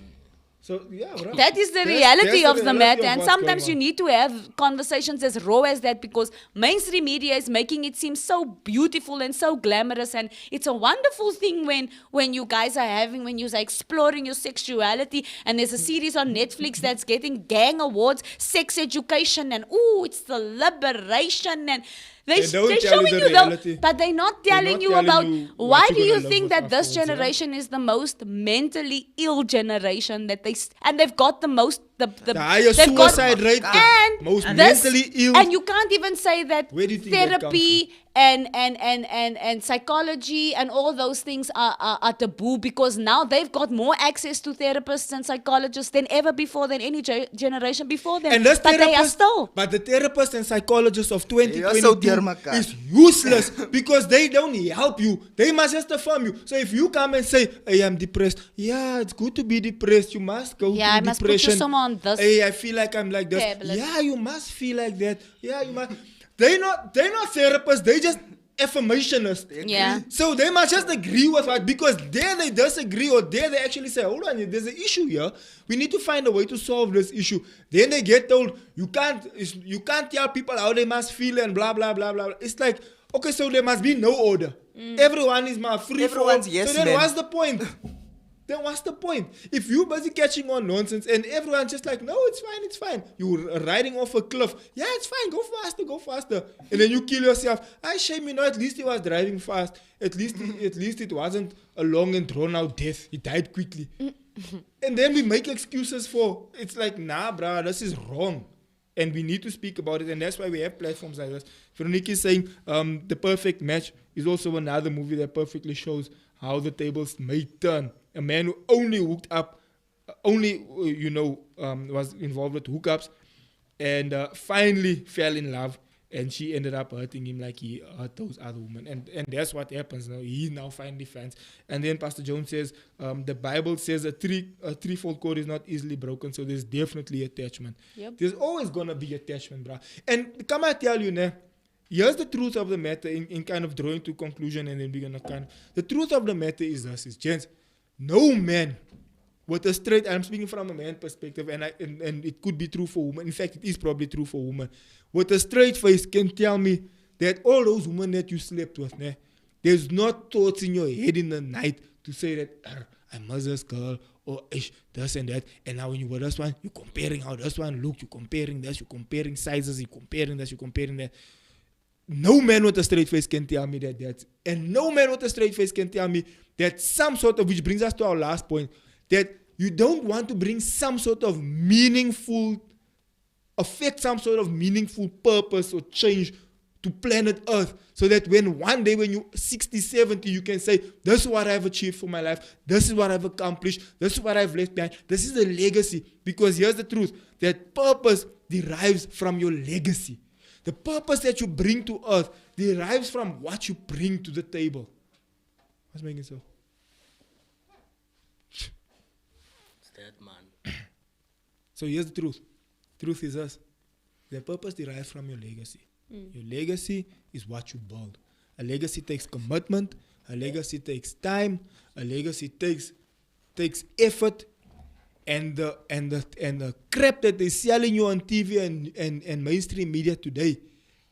So yeah, bro. That is the That's reality of the reality matter. of And what's sometimes going you on. need to have conversations as raw as that because mainstream media is making it seem so beautiful and so glamorous. And it's a wonderful thing when you guys are when you're exploring your sexuality. And there's a series on Netflix that's getting gang awards, sex education. And it's the liberation. And They don't they're tell you showing the you reality. but they're not They're telling not you telling about you what why you're do you gonna live think with that this afterwards, yeah? generation is the most mentally ill generation that and they've got the most The highest they've got- suicide rate, the and most this- mentally ill. and you can't even say that Where do you think that comes therapy and psychology and all those things are taboo because now they've got more access to therapists and psychologists than ever before than any generation before them. And this but they are therapist, still. but the therapists and psychologists of They are so 2022 dear, maka. is useless because they don't help you. They must just affirm you. So if you come and say, "Hey, I'm depressed," yeah, it's good to be depressed. You must go Yeah, I through must put you depression. some on this Hey, I feel like I'm like this. tablet. Yeah, you must feel like that. Yeah, you must. They're not therapists. They just affirmationists. Yeah. So they must just agree with what, because there they disagree or there they actually say, hold on, there's an issue here. We need to find a way to solve this issue. Then they get told, you can't tell people how they must feel and blah, blah, blah, blah. It's like, okay, so there must be no order. Everyone is my free for all. Everyone's yes So then men. what's the point? Then what's the point? If you're busy catching on nonsense and everyone's just like, no, it's fine. You're riding off a cliff. Yeah, it's fine. Go faster. And then you kill yourself. I shame you know, at least he was driving fast. At least it wasn't a long and drawn out death. He died quickly. And then we make excuses for, it's like, nah, bruh, this is wrong. And we need to speak about it. And that's why we have platforms like this. Veronique is saying The Perfect Match is also another movie that perfectly shows how the tables may turn. A man who only hooked up, was involved with hookups, and finally fell in love, and she ended up hurting him like he hurt those other women, and that's what happens now. He now finally finds, and then Pastor Jones says the Bible says a threefold cord is not easily broken, so there's definitely attachment. Yep. There's always gonna be attachment, bruh. And come I tell you, ne, here's the truth of the matter in kind of drawing to conclusion, and then we're gonna the truth of the matter is this, is gents. No man with a straight, I'm speaking from a man perspective, and it could be true for women. In fact, it is probably true for women. With a straight face can tell me that all those women that you slept with, there's not thoughts in your head in the night to say that, I miss this girl, or ish, this and that. And now when you were this one, you're comparing how this one looked, you're comparing this, you're comparing sizes, you're comparing this, you're comparing that. No man with a straight face can tell me that. And no man with a straight face can tell me that some sort of, which brings us to our last point, that you don't want to bring some sort of affect some sort of meaningful purpose or change to planet Earth, so that when one day when you're 60, 70, you can say, this is what I've achieved for my life, this is what I've accomplished, this is what I've left behind, this is a legacy. Because here's the truth, that purpose derives from your legacy. The purpose that you bring to earth derives from what you bring to the table. What's making so? It's that, man. So here's the truth. Truth is this. The purpose derives from your legacy. Your legacy is what you build. A legacy takes commitment. A legacy takes time. A legacy takes effort. And the crap that they're selling you on TV and mainstream media today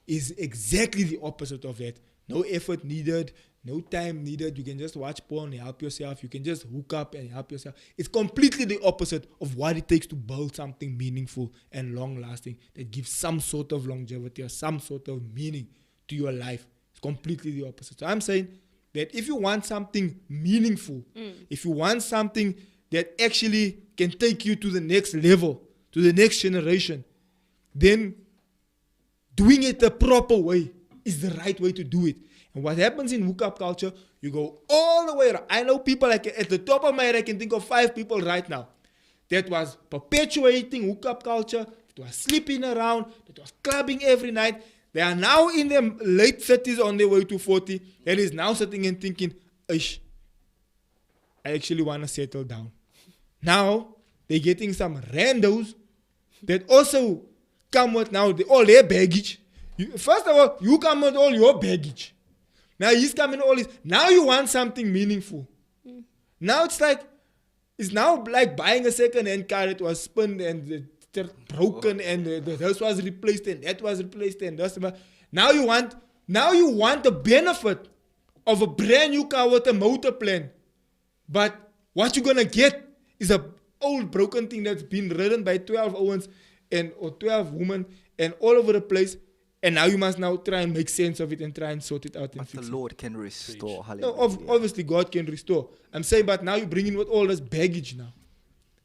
is exactly the opposite of that. No effort needed, no time needed. You can just watch porn and help yourself. You can just hook up and help yourself. It's completely the opposite of what it takes to build something meaningful and long-lasting that gives some sort of longevity or some sort of meaning to your life. It's completely the opposite. So I'm saying that if you want something meaningful, if you want something that actually can take you to the next level, to the next generation, then doing it the proper way is the right way to do it. And what happens in hookup culture, you go all the way around. I know people, like at the top of my head, I can think of 5 people right now that was perpetuating hookup culture, that was sleeping around, that was clubbing every night. They are now in their late 30s on their way to 40. That is now sitting and thinking, Ish, I actually want to settle down. Now, they're getting some randos that also come with now all their baggage. First of all, you come with all your baggage. Now he's coming all his. Now you want something meaningful. Now it's now like buying a second-hand car that was spun and broken and this was replaced and that was replaced and this. Now you want the benefit of a brand new car with a motor plan. But what you're gonna get is a old broken thing that's been ridden by 12 Owens or 12 women and all over the place. And now you must now try and make sense of it and try and sort it out. But the Lord can restore. No, obviously God can restore. I'm saying, but now you bring in with all this baggage now.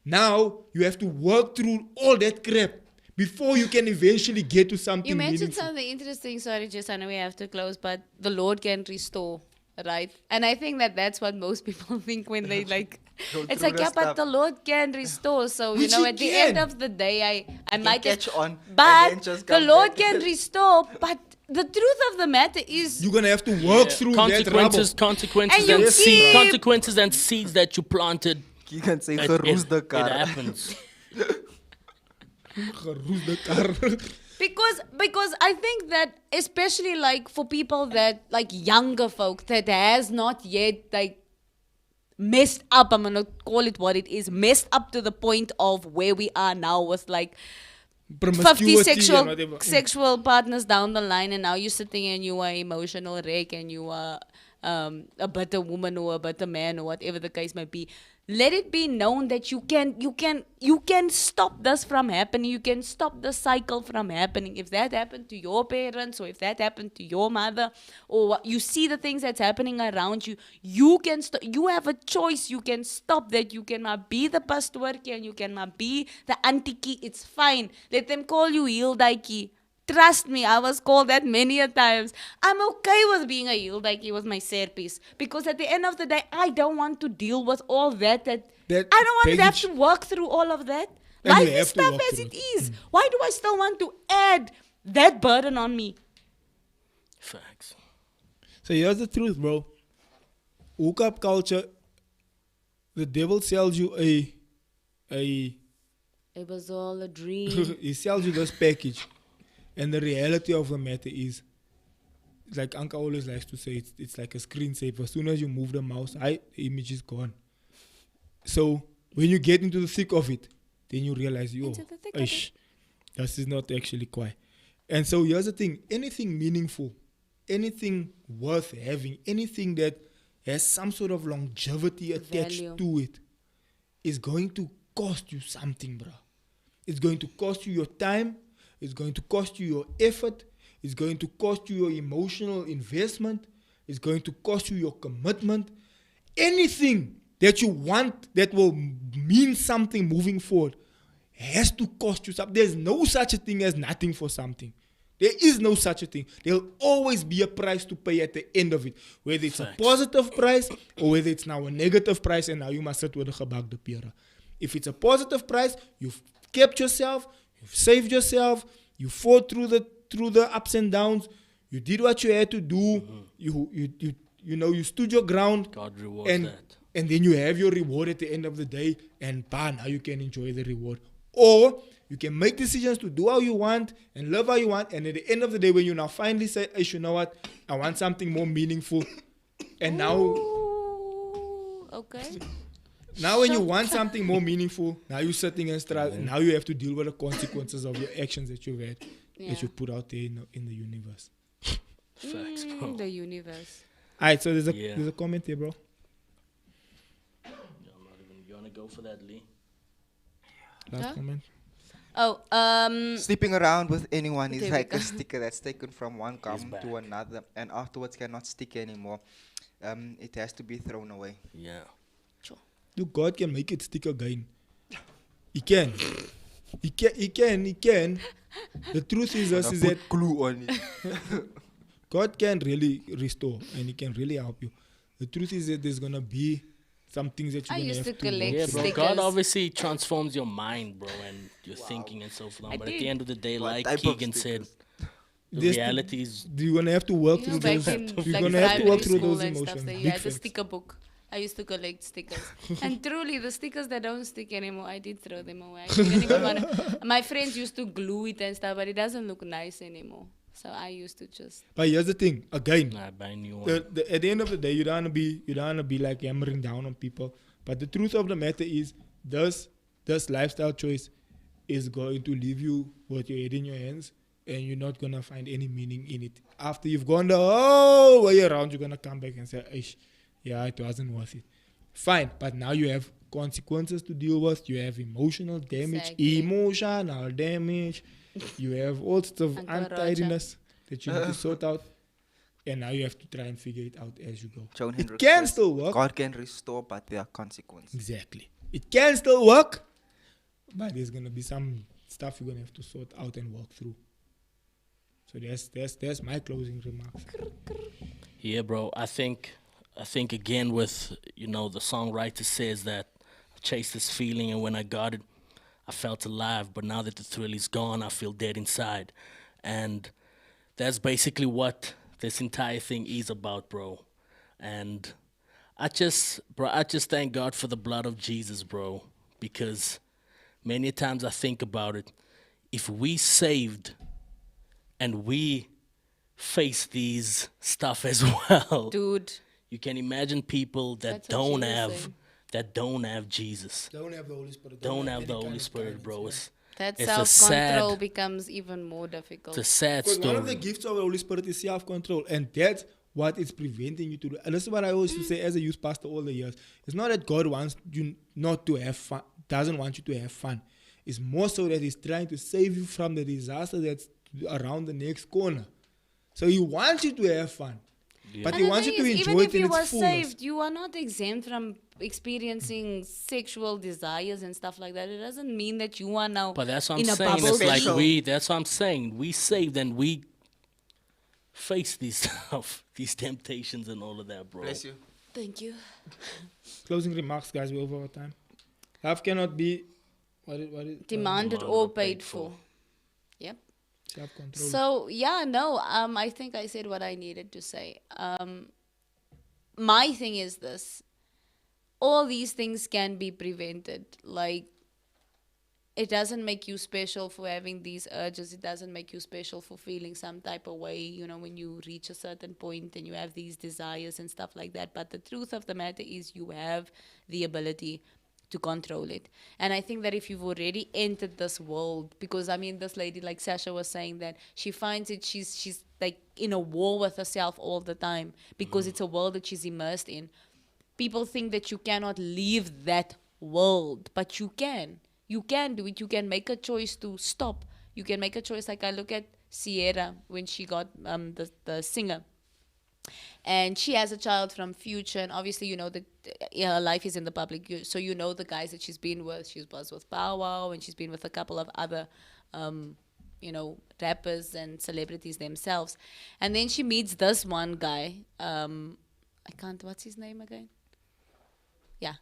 Now you have to work through all that crap before you can eventually get to something You mentioned meaningful. something interesting. Sorry, just I know we have to close, but the Lord can restore, right? And I think that's what most people think when they like. Go It's through like, the yeah, but stuff. the Lord can restore. So, Which you know, he at the can. end of the day, I might catch on and But then just the come Lord back. can restore. But the truth of the matter is, You're gonna have to work through that rubble. Consequences And you keep- consequences and seeds that you planted. You can say, It, "Geroes de it kar." happens. Geroes de kar. because I think that especially like for people that like younger folk that has not yet like messed up, I'm gonna call it what it is, messed up to the point of where we are now with like 50 Promiscuity and whatever. sexual partners down the line, and now you're sitting and you are emotional wreck and you are a better woman or a better man or whatever the case might be. Let it be known that you can stop this from happening. You can stop the cycle from happening. If that happened to your parents or if that happened to your mother, or you see the things that's happening around you, you can stop. You have a choice. You can stop that. You cannot be the pastoorkie and you cannot be the antiekie. It's fine. Let them call you Hildaikie. Trust me, I was called that many a times. I'm okay with being a Hildaikie with my serpies, because at the end of the day, I don't want to deal with all that. I don't want to have to work through all of that. And Life you is have to tough walk as through it it. is. Why do I still want to add that burden on me? Facts. So here's the truth, bro. Hookup culture, the devil sells you a It was all a dream. he sells you this package. And the reality of the matter is, like Anka always likes to say, it's like a screensaver. As soon as you move the mouse, the image is gone. So when you get into the thick of it, then you realize, Into the thick of ish, this is not actually quite. And so here's the thing, anything meaningful, anything worth having, anything that has some sort of longevity attached Value. to it is going to cost you something, bro. It's going to cost you your time. It's going to cost you your effort. It's going to cost you your emotional investment. It's going to cost you your commitment. Anything that you want that will mean something moving forward has to cost you something. There's no such a thing as nothing for something. There is no such a thing. There'll always be a price to pay at the end of it. Whether it's Facts. a positive price or whether it's now a negative price and now you must sit with a gebakte pere. If it's a positive price, you've kept yourself, you've saved yourself, you fought through the ups and downs, you did what you had to do, you stood your ground. God rewards and, that. And then you have your reward at the end of the day, and now you can enjoy the reward. Or you can make decisions to do how you want and love how you want, and at the end of the day, when you now finally say, hey, you know what, I want something more meaningful, and now Ooh, okay. Now when you want something more meaningful, now you're sitting and now you have to deal with the consequences of your actions that you've had. Yeah. that you put out there in the universe. Facts, bro. The universe. Alright, so Yeah. there's a comment here, bro. You wanna go for that, Lee? Last Huh? comment. Oh, Sleeping around with anyone is There we like go. a sticker that's taken from one gum back. to another and afterwards cannot stick anymore. It has to be thrown away. Yeah. Dude, God can make it stick again. He can. He can. The truth is, Gonna is put that glue on it. God can really restore and He can really help you. The truth is that there's gonna be some things that you're I gonna used have to to collect work Yeah, through. bro. stickers. God obviously transforms your mind, bro, and your thinking and so forth. I But at the did. end of the day, What like type of Keegan said, stickers? the There's reality is You're gonna have to work you know, through back those. in You're like gonna have to primary work through school those and emotions. stuff, that you Big had the facts. sticker book. I used to collect stickers, and truly, the stickers that don't stick anymore, I did throw them away. I didn't even wanna. My friends used to glue it and stuff, but it doesn't look nice anymore. So I used to just. But here's the thing, again, nah, buy a new one. at the end of the day, you don't wanna be like hammering down on people. But the truth of the matter is, this lifestyle choice is going to leave you with your head in your hands, and you're not gonna find any meaning in it. After you've gone the whole way around, you're gonna come back and say, "Ish, yeah, it wasn't worth it." Fine, but now you have consequences to deal with. You have emotional damage, Exactly. emotional damage. You have all sorts of Uncle Roger. untidiness that you need to sort out. And now you have to try and figure it out as you go. Joan It Hendricks can says, still work. God can restore, but there are consequences. Exactly. It can still work. But there's going to be some stuff you're going to have to sort out and work through. So that's my closing remarks. Yeah, bro. I think again with the songwriter says that I chased this feeling and when I got it, I felt alive. But now that the thrill is gone, I feel dead inside, and that's basically what this entire thing is about, bro. And I just thank God for the blood of Jesus, bro, because many times I think about it. If we saved and we face these stuff as well, Dude, you can imagine people that That's what don't she was have saying. Jesus, Don't have the Holy Spirit. don't have the Holy Spirit, bro. that It's a self-control sad- becomes even more difficult. It's a sad Because one of the story. gifts of the Holy Spirit is self-control. And that's what is preventing you to do. And this is what I always used to say as a youth pastor all the years. It's not that God wants you not to have fun, doesn't want you to have fun. It's more so that He's trying to save you from the disaster that's around the next corner. So He wants you to have fun. But And He the wants you thing to is, enjoy even it if in you its were fullness. saved, you are not exempt from experiencing sexual desires and stuff like that. It doesn't mean that you are now But that's what I'm in a saying. bubble. It's like Special. that's what I'm saying. We saved and we face these stuff, these temptations and all of that, bro. Bless you. Thank you. Closing remarks, guys. We're over our time. Love cannot be what it Demanded or paid for. Yep. self-control. So yeah, no. I think I said what I needed to say. My thing is this: all these things can be prevented. Like, it doesn't make you special for having these urges. It doesn't make you special for feeling some type of way. When you reach a certain point and you have these desires and stuff like that. But the truth of the matter is, you have the ability to control it. And I think that if you've already entered this world, because I mean, this lady, like Sasha was saying, that she finds it, she's like in a war with herself all the time because it's a world that she's immersed in. People think that you cannot leave that world, but you can. You can do it. You can make a choice to stop. You can make a choice. Like I look at Sierra when she got the singer. And she has a child from Future, and obviously that her life is in the public. So the guys that she's been with. She was with Bow Wow, and she's been with a couple of other, rappers and celebrities themselves. And then she meets this one guy. What's his name again? Yeah,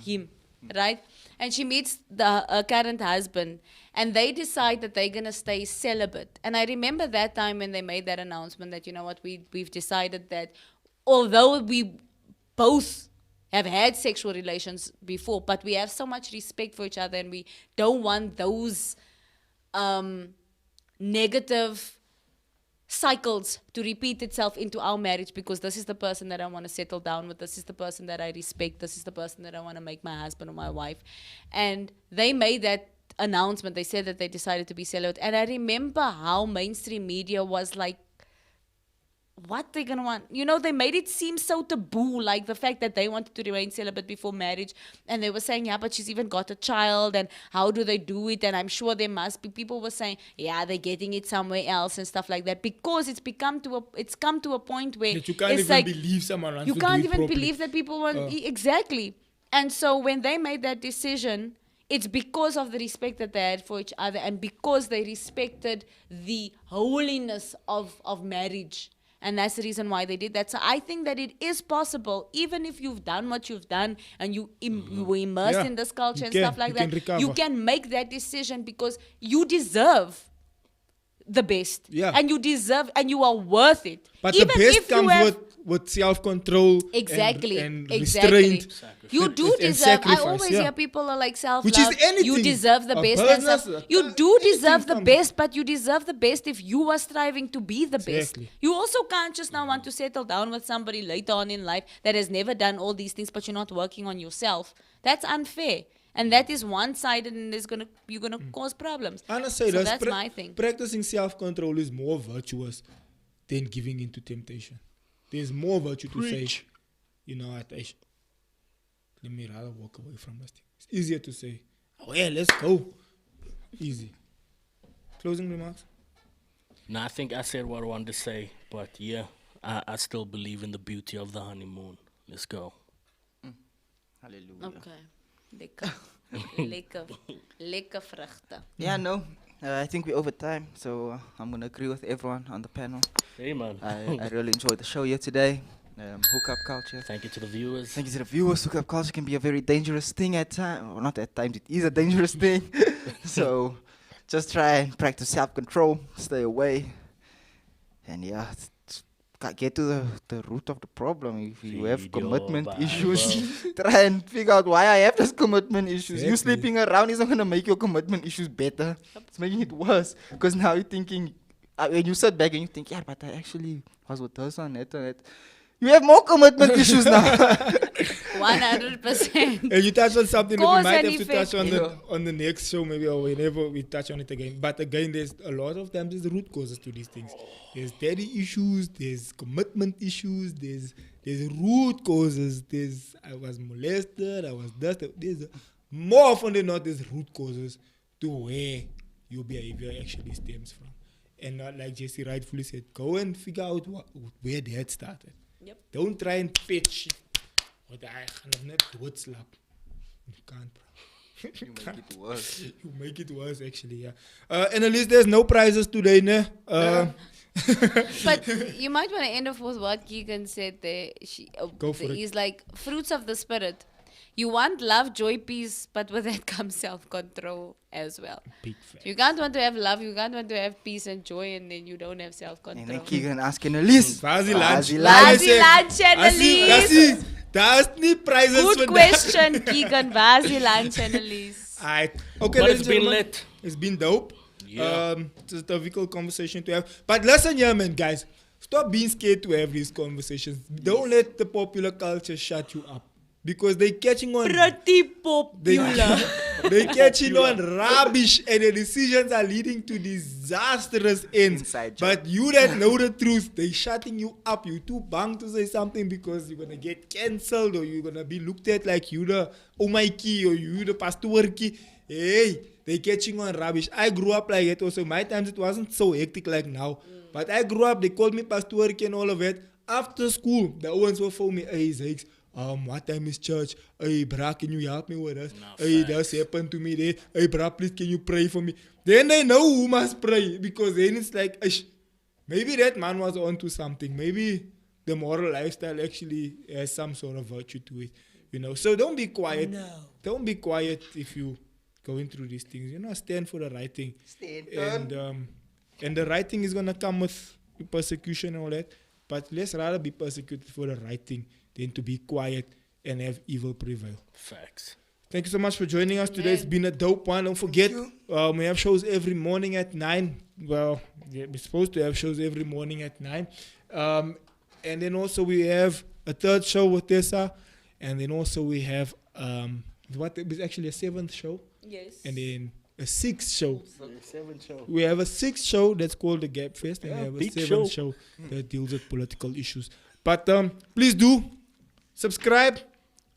him. Right? And she meets the current husband, and they decide that they're going to stay celibate. And I remember that time when they made that announcement that, we've decided that although we both have had sexual relations before, but we have so much respect for each other, and we don't want those negative cycles to repeat itself into our marriage, because this is the person that I want to settle down with. This is the person that I respect. This is the person that I want to make my husband or my wife. And they made that announcement, they said that they decided to be celibate. And I remember how mainstream media was like, what they're gonna want, they made it seem so taboo, like the fact that they wanted to remain celibate before marriage, and they were saying, yeah, but she's even got a child, and how do they do it? And I'm sure there must be people were saying, yeah, they're getting it somewhere else and stuff like that, because it's come to a point where That you can't it's even like, believe someone wants you to can't do it even properly. believe that people want exactly. And so when they made that decision, it's because of the respect that they had for each other, and because they respected the holiness of marriage. And that's the reason why they did that. So I think that it is possible, even if you've done what you've done and you were immersed Yeah, in this culture you and can- stuff like you can that, recover. you can make that decision because you deserve the best. Yeah. And you are worth it. But Even the best if you comes have- with self-control Exactly. and Exactly. restraint. You and- do and deserve. I sacrifice, always yeah. hear people are like self-love. Which is anything. You deserve the A best. And business, stuff. a You car, do anything deserve the comes. best, but you deserve the best if you are striving to be the best. Exactly. You also can't just now want to settle down with somebody later on in life that has never done all these things, but you're not working on yourself. That's unfair. And that is one-sided, and you're gonna cause problems. And I say So this, that's my thing. practicing self-control is more virtuous than giving into temptation. There's more virtue to say, let me rather walk away from this thing. It's easier to say, oh yeah, let's go. Easy. Closing remarks? No, I think I said what I wanted to say, but yeah, I still believe in the beauty of the honeymoon. Let's go. Hallelujah. Okay. Lekker. Lekker vruchten. Yeah, no. I think we're over time, so I'm going to agree with everyone on the panel. Hey, man. I really enjoyed the show here today. Hookup culture. Thank you to the viewers. Thank you to the viewers. Hookup culture can be a very dangerous thing at times. Well, not at times, it is a dangerous thing. So just try and practice self-control, stay away. And yeah, get to the root of the problem. If you have Read your commitment Bible. issues, try and figure out why I have those commitment issues. You Exactly. sleeping around isn't going to make your commitment issues better. It's making it worse. Because now you're thinking, when you sit back and you think, yeah, but I actually was with this on that and that. You have more commitment issues now. 100%. And you touched on something that we Cause might and have to effect. touch on Yeah. on the next show, maybe, or whenever we touch on it again. But again, there's a lot of times there's root causes to these things. There's daddy issues, there's commitment issues, there's root causes. There's I was molested, I was dusted. There's more often than not there's root causes to where your behavior actually stems from. And not like Jesse rightfully said, go and figure out where that started. Yep. Don't try and fetch shit. What I can net doodslap. You can't, bro. You make it worse. You make it worse, actually, yeah. And at least there's no prizes today, ne? But you might want to end off with what Keegan said there. Go for it. He's like, fruits of the spirit. You want love, joy, peace, but with that comes self-control as well. Big fact. You can't want to have love, you can't want to have peace and joy, and then you don't have And self-control. then Keegan asking Elise. Vazi lunch. Vazi lunch, Annelies. That's the prizes Good for question, Keegan. Vazi lunch, Annelies. Alright. Okay, But ladies it's and been gentlemen, lit. It's been dope. Yeah. It's a difficult conversation to have. But listen here, man, guys. Stop being scared to have these conversations. Don't let the popular culture shut you up. Because they're catching on. Pretty popular. They're catching on rubbish, and the decisions are leading to disastrous ends. Inside joke. But you that know the truth, they're shutting you up. You're too bang to say something because you're gonna get cancelled, or you're gonna be looked at like you the Omaiki or you the Pastorki. Hey, they're catching on rubbish. I grew up like that also. My times it wasn't so hectic like now. But I grew up, they called me Pastorki and all of it. After school, the ones were for me, hey, Zakes, what time is church? Hey, bra, can you help me with this? Hey, that's happened to me there. Hey, bra, please, can you pray for me? Then they know who must pray, because then it's like, maybe that man was onto something. Maybe the moral lifestyle actually has some sort of virtue to it. You know, so don't be quiet. No. Don't be quiet if you going through these things. You know, stand for the right thing. And the right thing is gonna come with persecution and all that. But let's rather be persecuted for the right thing than to be quiet and have evil prevail. Facts. Thank you so much for joining us today. It's been a dope one. Don't forget, we have shows every morning at 9. Well, yeah, we're supposed to have shows every morning at 9. And then also we have a third show with Tessa. And then also we have, what is actually a 7th show. Yes. And then a sixth show. 7 show. We have a sixth show that's called the Gap Fest, and we have a big seventh show that deals with political issues. But please do subscribe,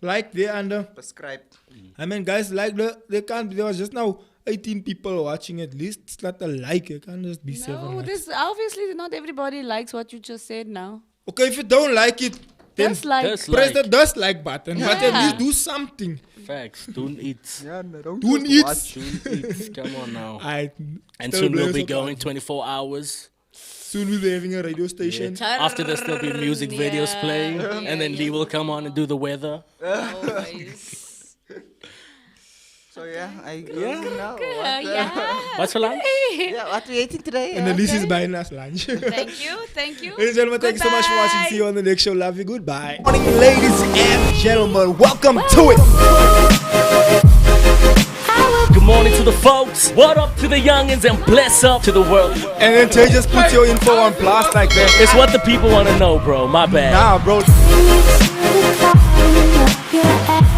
like there under. Prescribe. I mean, guys, like there was just now 18 people watching at least. It's not a like. It can't just be 7 No, likes. this obviously not everybody likes what you just said now. Okay, if you don't like it, then Just like press the dislike button. But at Yeah. least do something. Facts. Don't eat. Yeah, no, don't Don't just eat. watch. Don't eat. Come on now. And still soon we'll blame be some going guys. 24 hours. Soon we'll be having a radio station. After this, there'll be music videos Yeah, playing. yeah, And then Lee will come on and do the weather. always. So yeah, I go now. Yeah. What's for lunch? Yeah, what we eating today? And Elise is buying us lunch. Thank you. Thank you. Ladies and gentlemen, thank you so much for watching. Goodbye. See you on the next show. Love you. Goodbye. Morning, ladies and gentlemen. Welcome to it. Good morning to the folks. What up to the youngins and bless up to the world. And then Tay just put your info on blast like that. It's what the people want to know, bro. My bad. Nah, bro. Yeah.